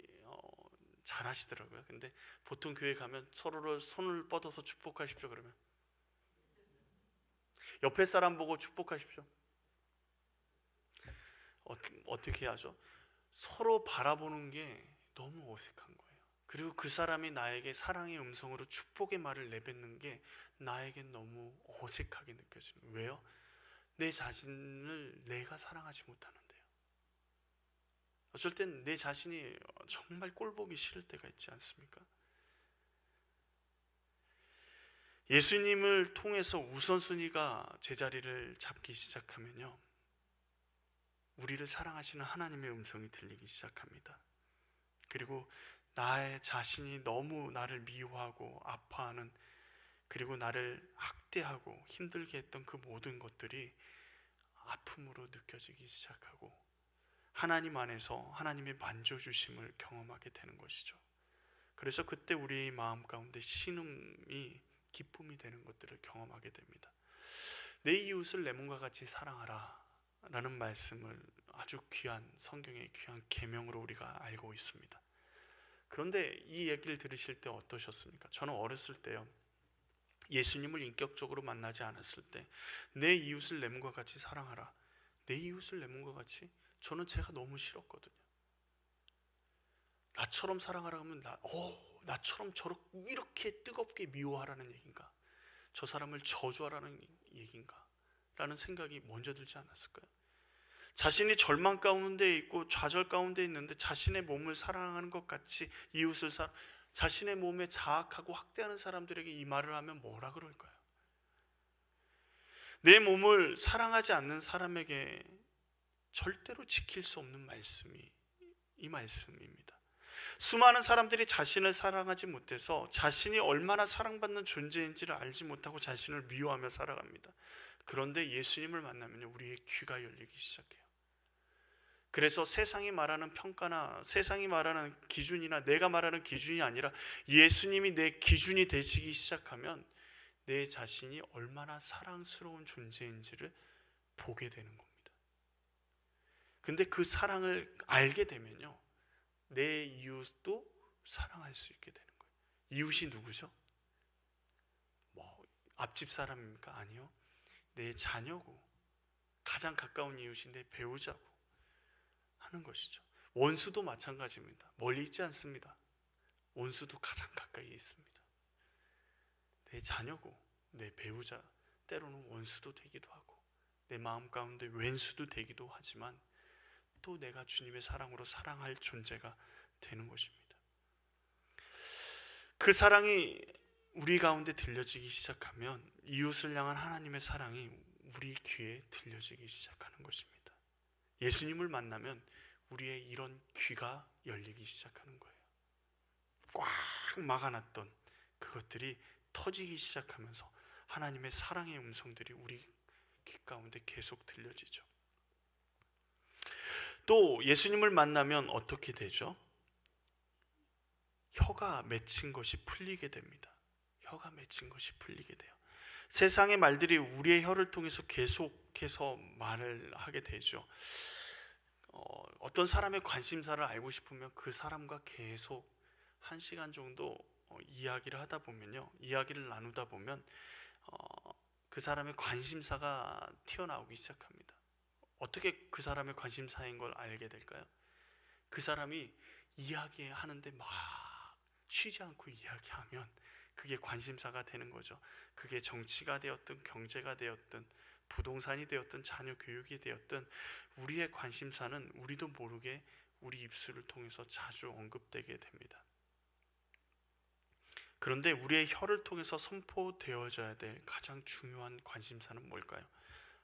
잘 하시더라고요. 근데 보통 교회 가면 서로를 손을 뻗어서 축복하십시오 그러면 옆에 사람 보고 축복하십시오. 어떻게 하죠? 서로 바라보는 게 너무 어색한 거예요. 그리고 그 사람이 나에게 사랑의 음성으로 축복의 말을 내뱉는 게 나에겐 너무 어색하게 느껴지는 거예요. 왜요? 내 자신을 내가 사랑하지 못하는데요. 어쩔 땐 내 자신이 정말 꼴보기 싫을 때가 있지 않습니까? 예수님을 통해서 우선순위가 제자리를 잡기 시작하면요, 우리를 사랑하시는 하나님의 음성이 들리기 시작합니다. 그리고 나의 자신이 너무 나를 미워하고 아파하는, 그리고 나를 학대하고 힘들게 했던 그 모든 것들이 아픔으로 느껴지기 시작하고 하나님 안에서 하나님의 만져주심을 경험하게 되는 것이죠. 그래서 그때 우리의 마음 가운데 신음이 기쁨이 되는 것들을 경험하게 됩니다. 내 이웃을 내 몸과 같이 사랑하라 라는 말씀을 아주 귀한, 성경의 귀한 계명으로 우리가 알고 있습니다. 그런데 이 얘기를 들으실 때 어떠셨습니까? 저는 어렸을 때요, 예수님을 인격적으로 만나지 않았을 때 내 이웃을 내 몸과 같이 사랑하라, 내 이웃을 내 몸과 같이, 저는 제가 너무 싫었거든요. 나처럼 사랑하라 하면 나처럼 이렇게 뜨겁게 미워하라는 얘기인가? 저 사람을 저주하라는 얘기인가? 라는 생각이 먼저 들지 않았을까요? 자신이 절망 가운데 있고 좌절 가운데 있는데 자신의 몸을 사랑하는 것 같이 이웃을 자신의 몸에 자학하고 학대하는 사람들에게 이 말을 하면 뭐라 그럴까요? 내 몸을 사랑하지 않는 사람에게 절대로 지킬 수 없는 말씀이 이 말씀입니다. 수많은 사람들이 자신을 사랑하지 못해서 자신이 얼마나 사랑받는 존재인지를 알지 못하고 자신을 미워하며 살아갑니다. 그런데 예수님을 만나면 우리의 귀가 열리기 시작해요. 그래서 세상이 말하는 평가나 세상이 말하는 기준이나 내가 말하는 기준이 아니라 예수님이 내 기준이 되시기 시작하면 내 자신이 얼마나 사랑스러운 존재인지를 보게 되는 겁니다. 근데 그 사랑을 알게 되면요, 내 이웃도 사랑할 수 있게 되는 거예요. 이웃이 누구죠? 앞집 사람입니까? 아니요. 내 자녀고, 가장 가까운 이웃이 내 배우자고 하는 것이죠. 원수도 마찬가지입니다. 멀리 있지 않습니다. 원수도 가장 가까이 있습니다. 내 자녀고, 내 배우자, 때로는 원수도 되기도 하고 내 마음 가운데 왼수도 되기도 하지만 또 내가 주님의 사랑으로 사랑할 존재가 되는 것입니다. 그 사랑이 우리 가운데 들려지기 시작하면 이웃을 향한 하나님의 사랑이 우리 귀에 들려지기 시작하는 것입니다. 예수님을 만나면 우리의 이런 귀가 열리기 시작하는 거예요. 꽉 막아놨던 그것들이 터지기 시작하면서 하나님의 사랑의 음성들이 우리 귀 가운데 계속 들려지죠. 또 예수님을 만나면 어떻게 되죠? 혀가 맺힌 것이 풀리게 됩니다. 혀가 맺힌 것이 풀리게 돼요. 세상의 말들이 우리의 혀를 통해서 계속해서 말을 하게 되죠. 어떤 사람의 관심사를 알고 싶으면 그 사람과 계속 1시간 정도 이야기를 하다 보면요, 이야기를 나누다 보면 그 사람의 관심사가 튀어나오기 시작합니다. 어떻게 그 사람의 관심사인 걸 알게 될까요? 그 사람이 이야기하는데 막 쉬지 않고 이야기하면 그게 관심사가 되는 거죠. 그게 정치가 되었든 경제가 되었든 부동산이 되었든 자녀 교육이 되었든 우리의 관심사는 우리도 모르게 우리 입술을 통해서 자주 언급되게 됩니다. 그런데 우리의 혀를 통해서 선포되어져야 될 가장 중요한 관심사는 뭘까요?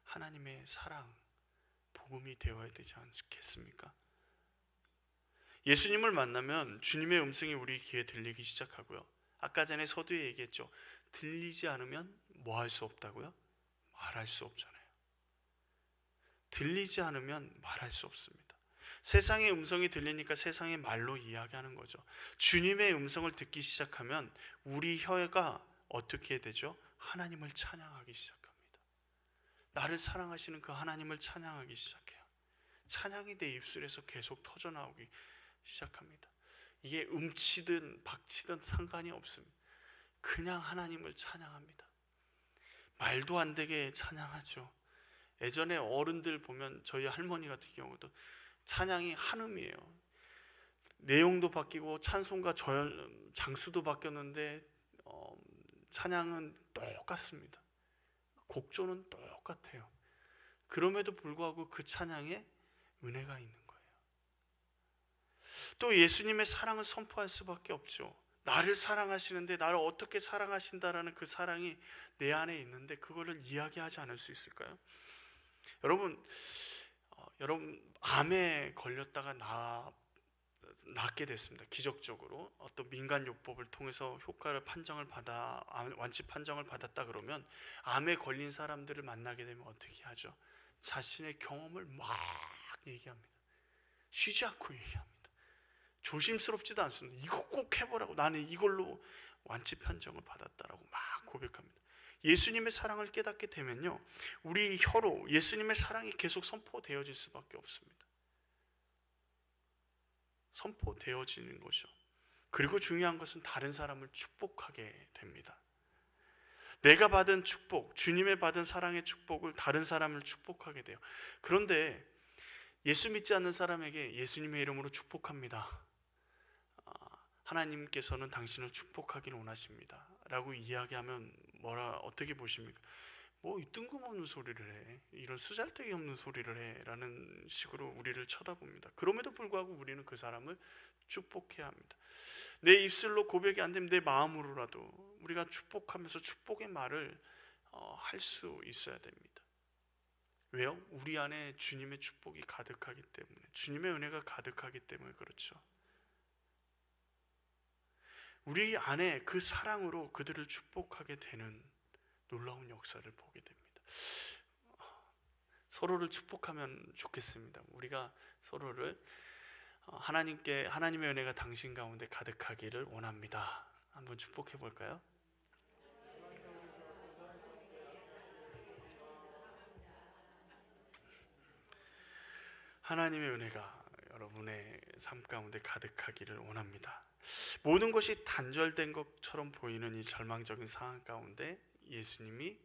하나님의 사랑, 복음이 되어야 되지 않겠습니까? 예수님을 만나면 주님의 음성이 우리 귀에 들리기 시작하고요. 아까 전에 서두에 얘기했죠. 들리지 않으면 뭐 할 수 없다고요? 말할 수 없잖아요. 들리지 않으면 말할 수 없습니다. 세상의 음성이 들리니까 세상의 말로 이야기하는 거죠. 주님의 음성을 듣기 시작하면 우리 혀가 어떻게 되죠? 하나님을 찬양하기 시작합니다. 나를 사랑하시는 그 하나님을 찬양하기 시작해요. 찬양이 내 입술에서 계속 터져나오기 시작합니다. 이게 음치든 박치든 상관이 없습니다. 그냥 하나님을 찬양합니다. 말도 안 되게 찬양하죠. 예전에 어른들 보면 저희 할머니 같은 경우도 찬양이 한음이에요. 내용도 바뀌고 찬송가 장수도 바뀌었는데 찬양은 똑같습니다. 곡조는 똑같아요. 그럼에도 불구하고 그 찬양에 은혜가 있는 거예요. 또 예수님의 사랑을 선포할 수밖에 없죠. 나를 사랑하시는데 나를 어떻게 사랑하신다라는 그 사랑이 내 안에 있는데 그거를 이야기하지 않을 수 있을까요? 여러분 암에 걸렸다가 낫게 됐습니다. 기적적으로 어떤 민간요법을 통해서 완치 판정을 받았다 그러면 암에 걸린 사람들을 만나게 되면 어떻게 하죠? 자신의 경험을 막 얘기합니다. 쉬지 않고 얘기합니다. 조심스럽지도 않습니다. 이거 꼭 해보라고, 나는 이걸로 완치 판정을 받았다라고 막 고백합니다. 예수님의 사랑을 깨닫게 되면요, 우리 혀로 예수님의 사랑이 계속 선포되어질 수밖에 없습니다. 선포되어지는 거죠. 그리고 중요한 것은 다른 사람을 축복하게 됩니다. 내가 받은 축복, 주님의 받은 사랑의 축복을 다른 사람을 축복하게 돼요. 그런데 예수 믿지 않는 사람에게 예수님의 이름으로 축복합니다, 하나님께서는 당신을 축복하기를 원하십니다 라고 이야기하면 어떻게 보십니까? 뭐 뜬금없는 소리를 해, 이런 쓰잘데기 없는 소리를 해 라는 식으로 우리를 쳐다봅니다. 그럼에도 불구하고 우리는 그 사람을 축복해야 합니다. 내 입술로 고백이 안 되면 내 마음으로라도 우리가 축복하면서 축복의 말을 할 수 있어야 됩니다. 왜요? 우리 안에 주님의 축복이 가득하기 때문에, 주님의 은혜가 가득하기 때문에 그렇죠. 우리 안에 그 사랑으로 그들을 축복하게 되는 놀라운 역사를 보게 됩니다. 서로를 축복하면 좋겠습니다. 우리가 서로를 하나님의 은혜가 당신 가운데 가득하기를 원합니다. 한번 축복해 볼까요? 하나님의 은혜가 여러분의 삶 가운데 가득하기를 원합니다. 모든 것이 단절된 것처럼 보이는 이 절망적인 상황 가운데 예수님이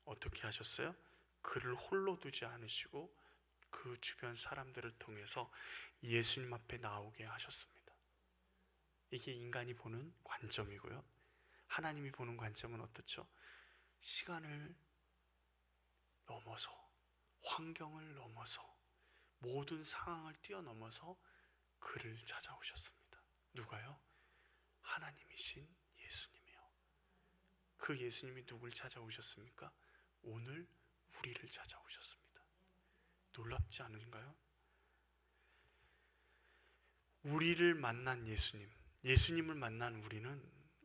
어떻게 하셨어요? 그를 홀로 두지 않으시고 그 주변 사람들을 통해서 예수님 앞에 나오게 하셨습니다. 이게 인간이 보는 관점이고요, 하나님이 보는 관점은 어떻죠? 시간을 넘어서, 환경을 넘어서, 모든 상황을 뛰어넘어서 그를 찾아오셨습니다. 누가요? 하나님이신 예수님이요. 그 예수님이 누굴 찾아오셨습니까? 오늘 우리를 찾아오셨습니다. 놀랍지 않은가요? 우리를 만난 예수님을 만난 우리는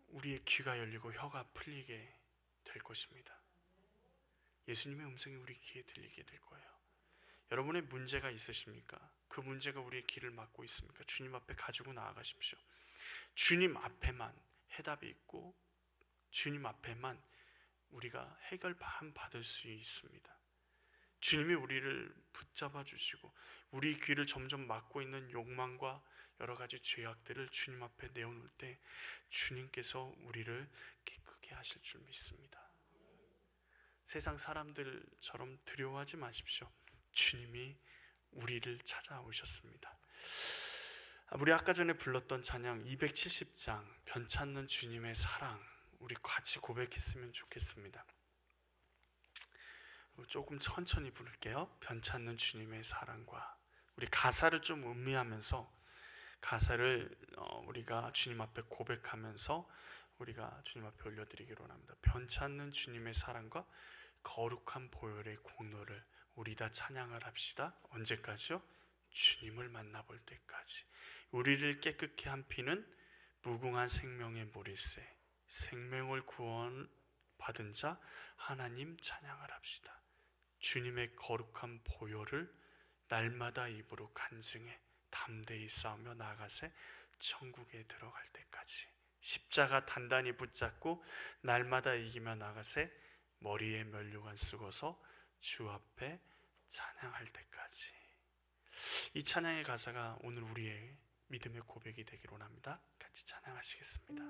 우리의 귀가 열리고 혀가 풀리게 될 것입니다. 예수님의 음성이 우리 귀에 들리게 될 거예요. 여러분의 문제가 있으십니까? 그 문제가 우리의 길을 막고 있습니까? 주님 앞에 가지고 나아가십시오. 주님 앞에만 해답이 있고 주님 앞에만 우리가 해결받을 수 있습니다. 주님이 우리를 붙잡아 주시고 우리 귀를 점점 막고 있는 욕망과 여러 가지 죄악들을 주님 앞에 내어놓을 때 주님께서 우리를 깨끗게 하실 줄 믿습니다. 세상 사람들처럼 두려워하지 마십시오. 주님이 우리를 찾아오셨습니다. 우리 아까 전에 불렀던 찬양 270장 변찮는 주님의 사랑, 우리 같이 고백했으면 좋겠습니다. 조금 천천히 부를게요. 변찮는 주님의 사랑과, 우리 가사를 좀 음미하면서 가사를 우리가 주님 앞에 고백하면서 우리가 주님 앞에 올려드리기로 합니다. 변찮는 주님의 사랑과 거룩한 보혈의 공로를 우리 다 찬양을 합시다. 언제까지요? 주님을 만나볼 때까지. 우리를 깨끗게 한 피는 무궁한 생명의 물일세. 생명을 구원받은 자 하나님 찬양을 합시다. 주님의 거룩한 보혈을 날마다 입으로 간증해 담대히 싸우며 나아가세 천국에 들어갈 때까지. 십자가 단단히 붙잡고 날마다 이기며 나아가세 머리에 면류관 쓰고서 주 앞에 찬양할 때까지. 이 찬양의 가사가 오늘 우리의 믿음의 고백이 되기를 원합니다. 같이 찬양하시겠습니다.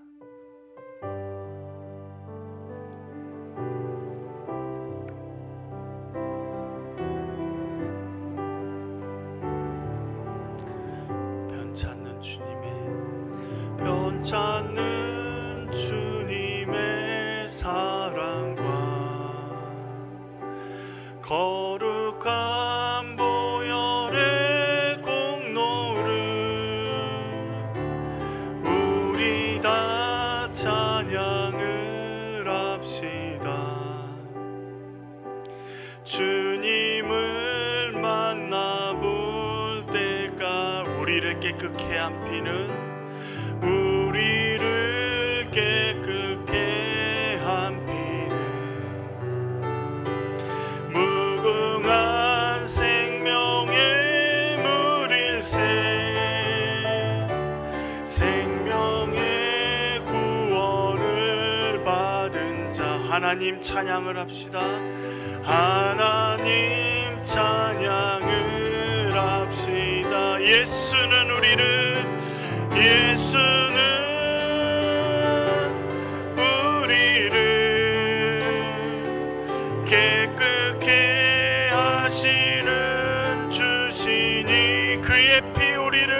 찾는 주님의 사랑과 거룩한 보혈의 공로를 우리 다 찬양을 합시다. 주님을 만나볼 때가 우리를 깨끗게 한 피는 우리를 깨끗게 한 피는 무궁한 생명의 물일세 생명의 구원을 받은 자 하나님 찬양을 합시다. 하나님 찬양을 합시다. 예수는 우리를 깨끗게 하시는 주시니 그의 피 우리를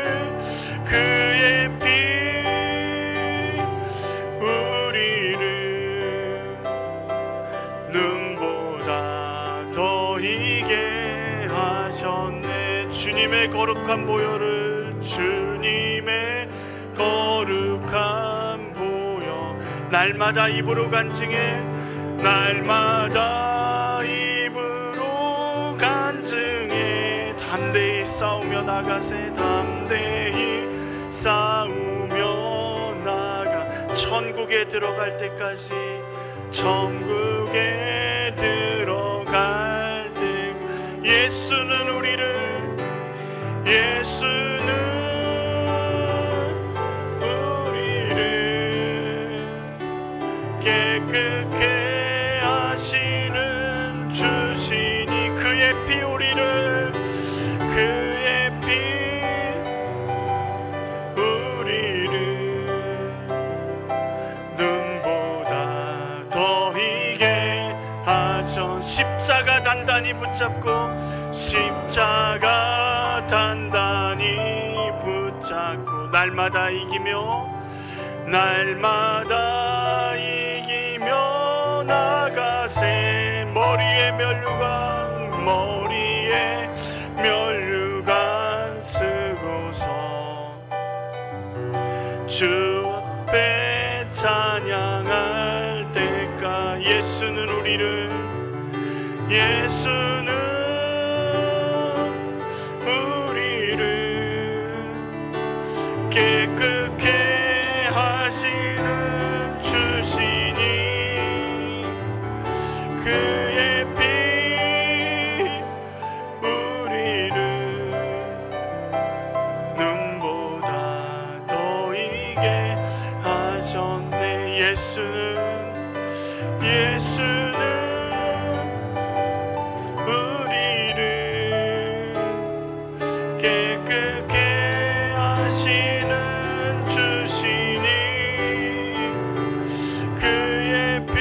눈보다 더 희게 하셨네. 주님의 거룩한 보혈을 주님의 거룩한 보혈 날마다 입으로 간증해 날마다 입으로 간증해 담대히 싸우며 나가세 담대히 싸우며 나가 천국에 들어갈 때까지 천국에 들어갈 때 예수는 우리를 깨끗게 하시는 주시니 그의 피 우리를 눈보다 더 희게 하셔. 십자가 단단히 붙잡고 십자가 단단히 붙잡고 날마다 이기며 나가세. 머리에 면류관 쓰고서 주 앞에 찬양할 때가 예수는 우리를 깨끗게 하시는 주시니 그의 피 우리를 눈보다 더 희게 하셨네. 예수는 우리를 깨끗게 하시는 주시니 그의 피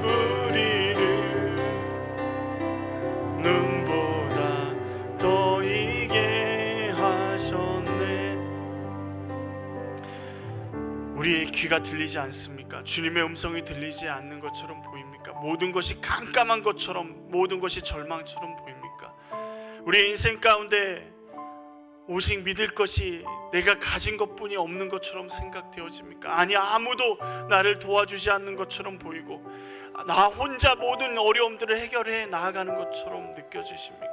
우리를 눈보다 더 희게 하셨네. 우리의 귀가 들리지 않습니까? 주님의 음성이 들리지 않는 것처럼 보입니까? 모든 것이 깜깜한 것처럼, 모든 것이 절망처럼 보입니까? 우리의 인생 가운데 오직 믿을 것이 내가 가진 것뿐이 없는 것처럼 생각되어집니까? 아니, 아무도 나를 도와주지 않는 것처럼 보이고 나 혼자 모든 어려움들을 해결해 나아가는 것처럼 느껴지십니까?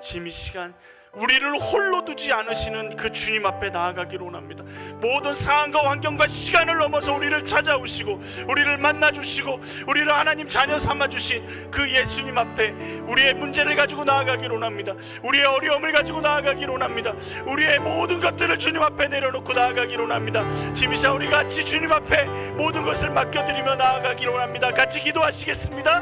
지금 이 시간 우리를 홀로 두지 않으시는 그 주님 앞에 나아가기를 원합니다. 모든 상황과 환경과 시간을 넘어서 우리를 찾아오시고 우리를 만나주시고 우리를 하나님 자녀 삼아주신 그 예수님 앞에 우리의 문제를 가지고 나아가기를 원합니다. 우리의 어려움을 가지고 나아가기를 원합니다. 우리의 모든 것들을 주님 앞에 내려놓고 나아가기를 원합니다. 지금 이 시간 우리 같이 주님 앞에 모든 것을 맡겨드리며 나아가기를 원합니다. 같이 기도하시겠습니다.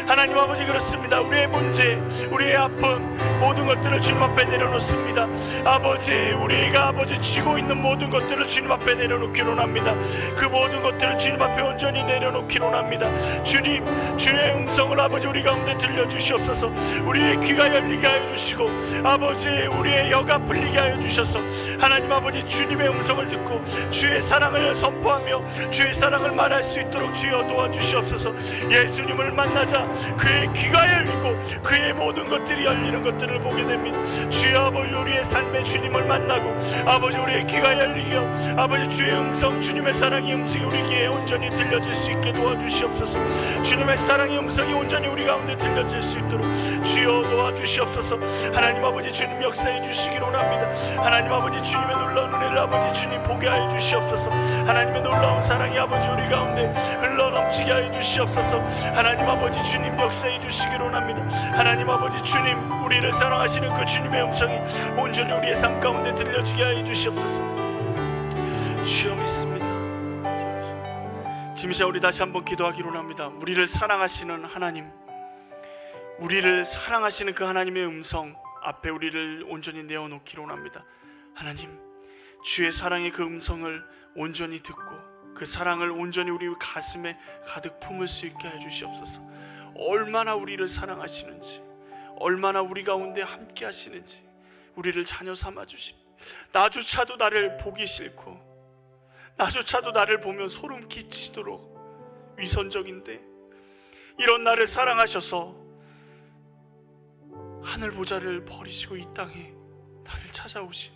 하나님 아버지, 그렇습니다. 우리의 문제, 우리의 아픔, 모든 것들을 주님 앞에 내려놓습니다. 아버지, 우리가 아버지 쥐고 있는 모든 것들을 주님 앞에 내려놓기로 합니다. 그 모든 것들을 주님 앞에 온전히 내려놓기로 합니다. 주님, 주의 음성을 아버지 우리 가운데 들려주시옵소서. 우리의 귀가 열리게 하여 주시고 아버지 우리의 혀가 풀리게 하여 주셔서 하나님 아버지 주님의 음성을 듣고 주의 사랑을 선포하며 주의 사랑을 말할 수 있도록 주여 도와주시옵소서. 예수님을 만나자 그의 귀가 열리고 그의 모든 것들이 열리는 것들을 보게 됩니다. 주여 아버지 우리의 삶에 주님을 만나고 아버지 우리의 귀가 열리며 아버지 주의 음성, 주님의 사랑의 음성이 우리 귀에 온전히 들려질 수 있게 도와주시옵소서. 주님의 사랑의 음성이 온전히 우리 가운데 들려질 수 있도록 주여 도와주시옵소서. 하나님 아버지 주님 역사해 주시기로 합니다. 하나님 아버지 주님의 놀라운 은혜를 아버지 주님 보게 하여 주시옵소서. 하나님의 놀라운 사랑이 아버지 우리 가운데 흘러넘치게 하여 주시옵소서. 하나님 아버지 주님 역사해 주시기로 합니다. 하나님 아버지 주님, 우리를 사랑하시는 그 주님의 음성이 온전히 우리의 삶 가운데 들려지게 하여 주시옵소서. 주여 믿습니다. 지금 우리 다시 한번 기도하기로 합니다. 우리를 사랑하시는 하나님, 우리를 사랑하시는 그 하나님의 음성 앞에 우리를 온전히 내어놓기로 합니다. 하나님, 주의 사랑의 그 음성을 온전히 듣고 그 사랑을 온전히 우리 가슴에 가득 품을 수 있게 해주시옵소서. 얼마나 우리를 사랑하시는지, 얼마나 우리 가운데 함께 하시는지, 우리를 자녀 삼아주시고 나조차도 나를 보기 싫고 나조차도 나를 보면 소름 끼치도록 위선적인데 이런 나를 사랑하셔서 하늘 보좌를 버리시고 이 땅에 나를 찾아오신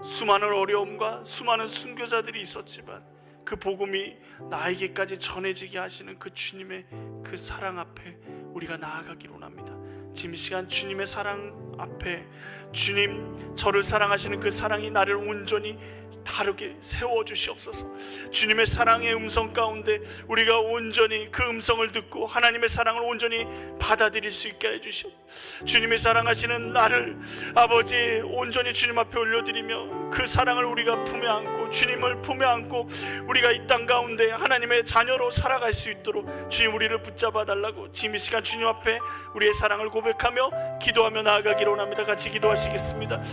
수많은 어려움과 수많은 순교자들이 있었지만 그 복음이 나에게까지 전해지게 하시는 그 주님의 그 사랑 앞에 우리가 나아가기로 합니다. 지금 이 시간 주님의 사랑 앞에 주님, 저를 사랑하시는 그 사랑이 나를 온전히 다르게 세워주시옵소서. 주님의 사랑의 음성 가운데 우리가 온전히 그 음성을 듣고 하나님의 사랑을 온전히 받아들일 수 있게 해주시옵소서. 주님의 사랑하시는 나를 아버지 온전히 주님 앞에 올려드리며 그 사랑을 우리가 품에 안고 주님을 품에 안고 우리가 이 땅 가운데 하나님의 자녀로 살아갈 수 있도록 주님 우리를 붙잡아 달라고 지금 이 시간 주님 앞에 우리의 사랑을 고백하며 기도하며 나아가기로 합니다. 같이 기도하시겠습니다.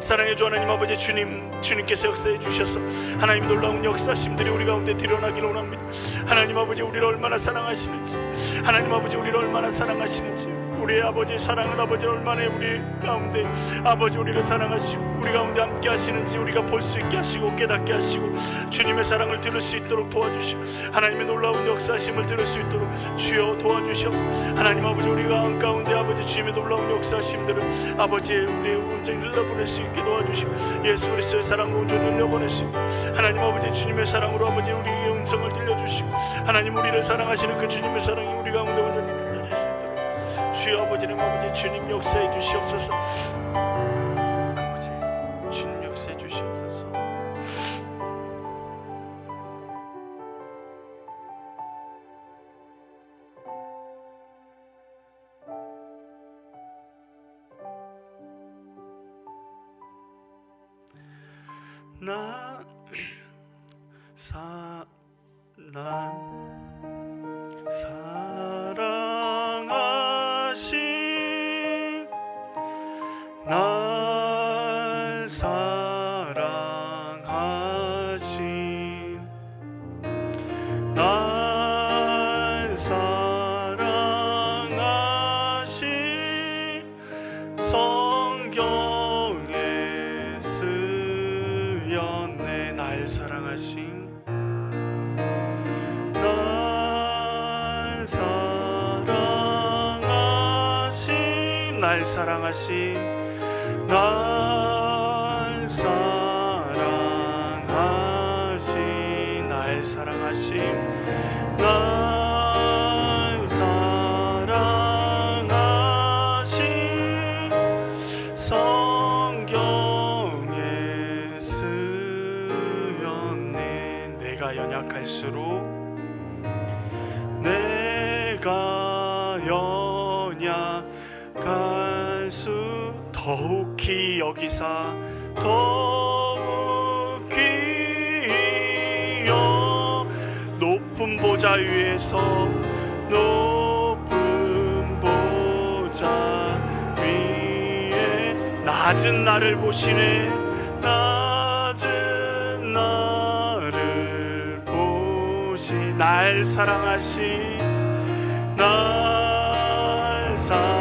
사랑의 주 하나님 아버지, 주님께서 역사해 주셔서 하나님 놀라운 역사심들이 우리 가운데 드러나기로 합니다. 하나님 아버지, 우리를 얼마나 사랑하시는지, 하나님 아버지 우리를 얼마나 사랑하시는지, 우리의 아버지의 사랑은 아버지 얼마나 우리 가운데 아버지 우리를 사랑하시고 우리 가운데 함께 하시는지 우리가 볼 수 있게 하시고 깨닫게 하시고 주님의 사랑을 들을 수 있도록 도와주시고 하나님의 놀라운 역사심을 들을 수 있도록 주여 도와주시옵소서. 하나님 아버지, 우리가 가운데 아버지 주님의 놀라운 역사심들을 아버지의 우리의 온전히 흘려보낼 수 있게 도와주시고 예수 그리스도의 사랑으로 온전히 흘려보낼 수 있고 하나님 아버지 주님의 사랑으로 아버지 우리의 음성을 들려주시고 하나님 우리를 사랑하시는 그 주님의 사랑이 우리 가운데 온전히 들려질 수 있도록 주여 아버지는 아버지 주님 역사해 주시옵소서. 아버지 주님 역사해 주시옵소서. 난 사랑하신 날 사랑하신 날 사랑하신 성경에 쓰였네. 날 사랑하신 날 사랑하신 날 사랑하신 날 사랑하신 날 사랑하신 성경에 쓰였네. 내가 연약할수록 내가 연약할수록 더욱히 여기사 더욱히 높은 보좌 위에서 높은 보좌 위에서 낮은 나를 보시네. 낮은 나를 보시. 날 사랑하시. 날 사랑하시.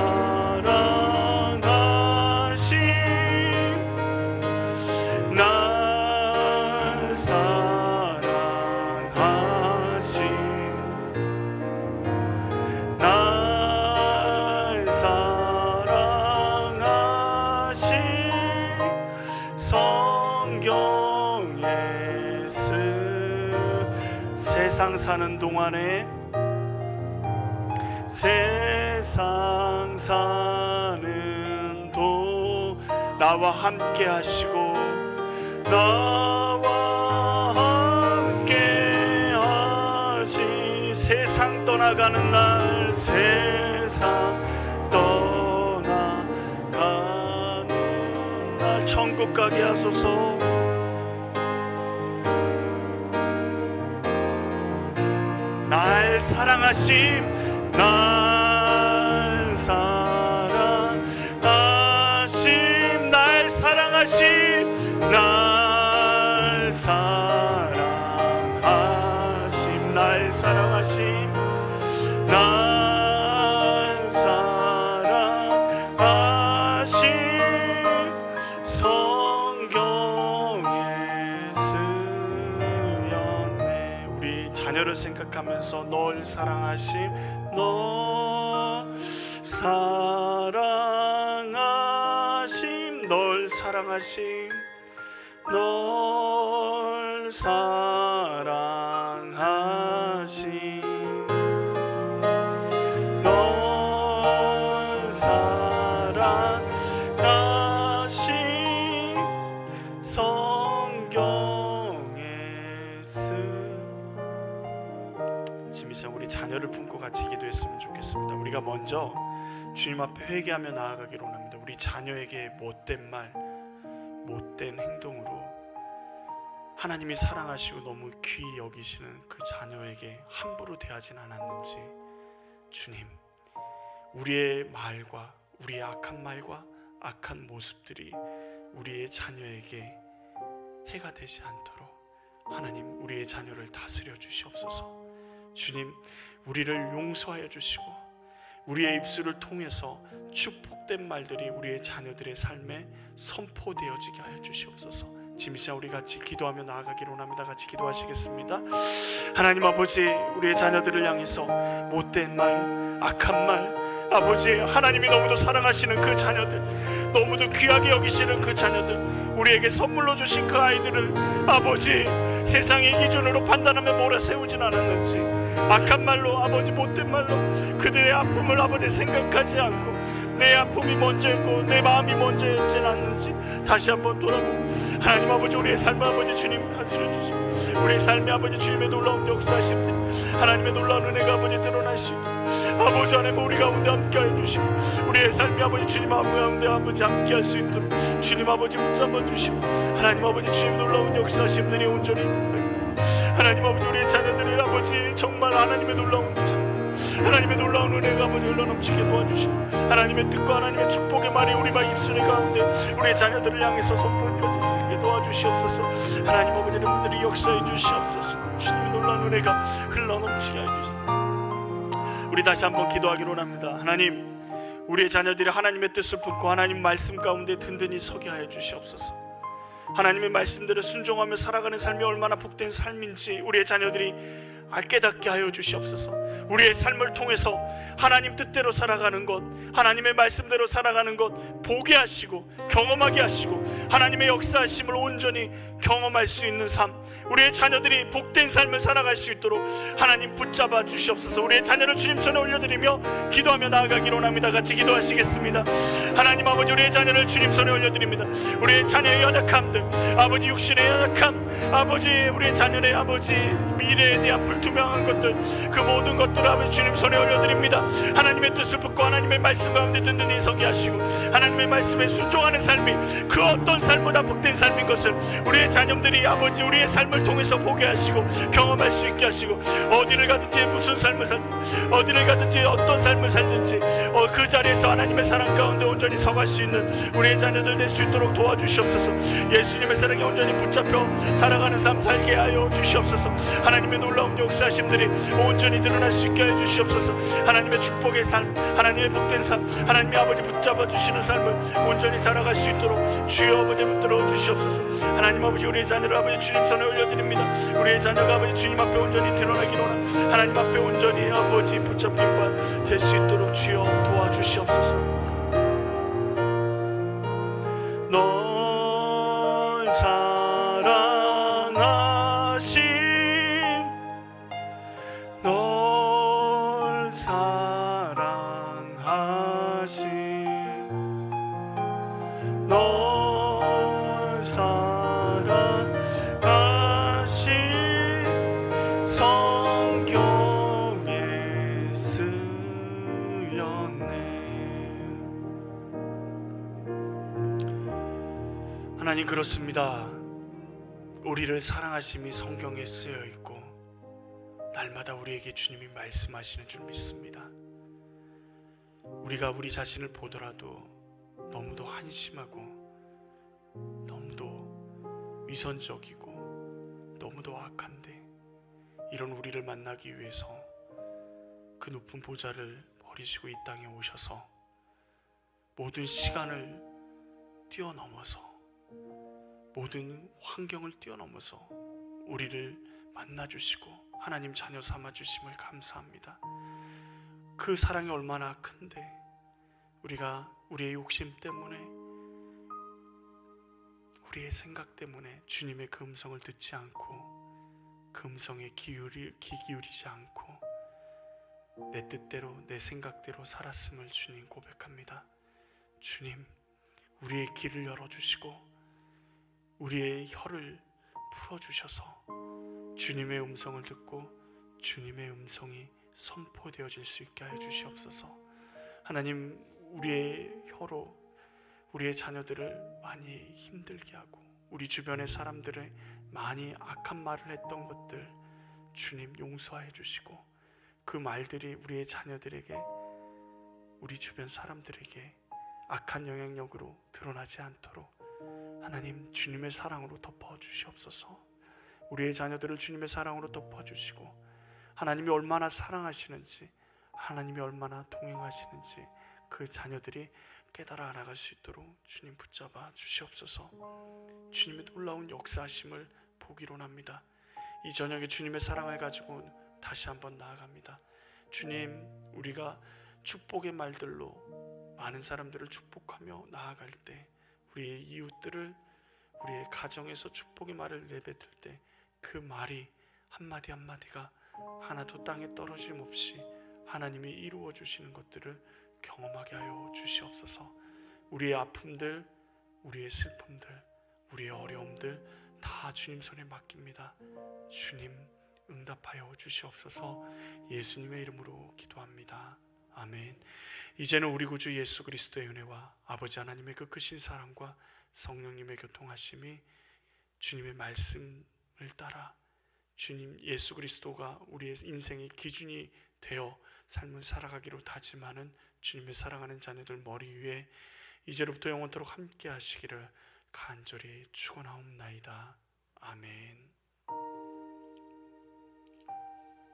날 사랑하시. 날 사랑하시. 성경에 쓴 세상 사는 동안에 세상 사는 도 나와 함께 하시고 나와 함께 하시. 세상 떠나가는 날 세상 떠나가는 날 천국 가게 하소서. 날 사랑하심. 날 사랑하심. 날 사랑하심. 날 사랑하심. 날 사랑하심. 날 사랑하심. 성경에 쓰였네. 우리 자녀를 생각하면서 널 사랑하심. 널 사랑하심. 널 사랑하심. 널 사랑하심. 널 사랑하심. 성경에 쓴 지금 우리 자녀를 품고 같이 기도했으면 좋겠습니다. 우리가 먼저 주님 앞에 회개하며 나아가기로 합니다. 우리 자녀에게 못된 말, 못된 행동으로 하나님이 사랑하시고 너무 귀히 여기시는 그 자녀에게 함부로 대하진 않았는지, 주님, 우리의 말과 우리의 악한 말과 악한 모습들이 우리의 자녀에게 해가 되지 않도록 하나님 우리의 자녀를 다스려 주시옵소서. 주님, 우리를 용서하여 주시고 우리의 입술을 통해서 축복된 말들이 우리의 자녀들의 삶에 선포되어지게 하여 주시옵소서. 지금 이 시간 우리 같이 기도하며 나아가기로 합니다. 같이 기도하시겠습니다. 하나님 아버지, 우리의 자녀들을 향해서 못된 말, 악한 말, 아버지, 하나님이 너무도 사랑하시는 그 자녀들, 너무도 귀하게 여기시는 그 자녀들, 우리에게 선물로 주신 그 아이들을 아버지 세상의 기준으로 판단하며 몰아세우진 않았는지, 악한 말로, 아버지 못된 말로 그들의 아픔을 아버지 생각하지 않고 내 아픔이 먼저였고 내 마음이 먼저였지 않았는지 다시 한번 돌아보고, 하나님 아버지, 우리의 삶을 아버지 주님 다스려 주시고 우리의 삶에 아버지 주님의 놀라운 역사하심들, 하나님의 놀라운 은혜가 아버지 드러나시고 아버지 하나님 우리 가운데 함께하여 주시고 우리의 삶이 아버지 주님 가운데 아버지 함께할 수 있도록 주님 아버지 붙잡아 주시고, 하나님 아버지 주님 놀라운 역사하심들이 온전히 하나님 아버지 우리의 자녀들이 아버지 정말 하나님의 놀라운 하나님의 놀라운 은혜가 아버지 흘러넘치게 도와주시고, 하나님의 뜻과 하나님의 축복의 말이 우리 마 입술 가운데 우리의 자녀들을 향해서 선포되어질 수 있게 도와주시옵소서. 하나님 아버지 여러분들이 역사해 주시옵소서. 주님의 놀라운 은혜가 흘러넘치게 해주시옵소서. 우리 다시 한번 기도하기로 합니다. 하나님, 우리의 자녀들이 하나님의 뜻을 품고 하나님 말씀 가운데 든든히 서게 하여 주시옵소서. 하나님의 말씀대로 순종하며 살아가는 삶이 얼마나 복된 삶인지 우리의 자녀들이 깨닫게 하여 주시옵소서. 우리의 삶을 통해서 하나님 뜻대로 살아가는 것, 하나님의 말씀대로 살아가는 것 보게 하시고 경험하게 하시고 하나님의 역사하심을 온전히 경험할 수 있는 삶, 우리의 자녀들이 복된 삶을 살아갈 수 있도록 하나님 붙잡아 주시옵소서. 우리의 자녀를 주님 손에 올려드리며 기도하며 나아가기로 합니다. 같이 기도하시겠습니다. 하나님 아버지, 우리의 자녀를 주님 손에 올려드립니다. 우리의 자녀의 연약함들, 아버지 육신의 연약함, 아버지 우리의 자녀의 아버지 미래에 대한 불투명한 것들, 그 모든 것들을 아버지 주님 손에 올려드립니다. 하나님의 뜻을 붙고 하나님의 말씀 가운데 든든히 서게 하시고 하나님의 하나님의 말씀에 순종하는 삶이 그 어떤 삶보다 복된 삶인 것을 우리의 자녀들이 아버지 우리의 삶을 통해서 보게 하시고 경험할 수 있게 하시고, 어디를 가든지 무슨 삶을 살든지 어디를 가든지 어떤 삶을 살든지 그 자리에서 하나님의 사랑 가운데 온전히 서갈 수 있는 우리의 자녀들 될 수 있도록 도와주시옵소서. 예수님의 사랑에 온전히 붙잡혀 살아가는 삶 살게 하여 주시옵소서. 하나님의 놀라운 역사심들이 온전히 드러날 수 있게 해 주시옵소서. 하나님의 축복의 삶, 하나님의 복된 삶, 하나님의 아버지 붙잡아 주시는 삶을 온전히 살아갈 수 있도록 주여 아버지 붙들어 주시옵소서. 하나님 아버지 우리의 자녀를 아버지 주님 손에 올려드립니다. 우리의 자녀가 아버지 주님 앞에 온전히 드러나기로나 하나님 앞에 온전히 아버지 붙잡힌 바 될 수 있도록 주여 도와주시옵소서. 널 사랑하신 널 사랑하신 널 사랑하신 성경에 쓰였네. 하나님 그렇습니다. 우리를 사랑하심이 성경에 쓰여 있고 날마다 우리에게 주님이 말씀하시는 줄 믿습니다. 우리가 우리 자신을 보더라도 너무도 한심하고 너무도 위선적이고 너무도 악한데 이런 우리를 만나기 위해서 그 높은 보좌를 버리시고 이 땅에 오셔서 모든 시간을 뛰어넘어서 모든 환경을 뛰어넘어서 우리를 만나주시고 하나님 자녀 삼아주심을 감사합니다. 그 사랑이 얼마나 큰데 우리가 우리의 욕심 때문에 우리의 생각 때문에 주님의 그 음성을 듣지 않고 그 음성에 귀 기울이지 않고 내 뜻대로 내 생각대로 살았음을 주님 고백합니다. 주님 우리의 귀를 열어주시고 우리의 혀를 풀어주셔서 주님의 음성을 듣고 주님의 음성이 선포되어질 수 있게 하여 주시옵소서. 하나님 우리의 혀로 우리의 자녀들을 많이 힘들게 하고 우리 주변의 사람들의 많이 악한 말을 했던 것들 주님 용서해 주시고 그 말들이 우리의 자녀들에게 우리 주변 사람들에게 악한 영향력으로 드러나지 않도록 하나님 주님의 사랑으로 덮어주시옵소서. 우리의 자녀들을 주님의 사랑으로 덮어주시고 하나님이 얼마나 사랑하시는지 하나님이 얼마나 동행하시는지 그 자녀들이 깨달아 알아갈 수 있도록 주님 붙잡아 주시옵소서. 주님의 놀라운 역사하심을 보기로 합니다. 이 저녁에 주님의 사랑을 가지고 다시 한번 나아갑니다. 주님 우리가 축복의 말들로 많은 사람들을 축복하며 나아갈 때 우리의 이웃들을 우리의 가정에서 축복의 말을 내뱉을 때 그 말이 한마디 한마디가 하나도 땅에 떨어짐 없이 하나님이 이루어 주시는 것들을 경험하게 하여 주시옵소서. 우리의 아픔들, 우리의 슬픔들, 우리의 어려움들 다 주님 손에 맡깁니다. 주님 응답하여 주시옵소서. 예수님의 이름으로 기도합니다. 아멘. 이제는 우리 구주 예수 그리스도의 은혜와 아버지 하나님의 그 크신 사랑과 성령님의 교통하심이 주님의 말씀을 따라 주님 예수 그리스도가 우리의 인생의 기준이 되어 삶을 살아가기로 다짐하는 주님의 사랑하는 자녀들 머리 위에 이제로부터 영원토록 함께 하시기를 간절히 축원하옵나이다. 아멘.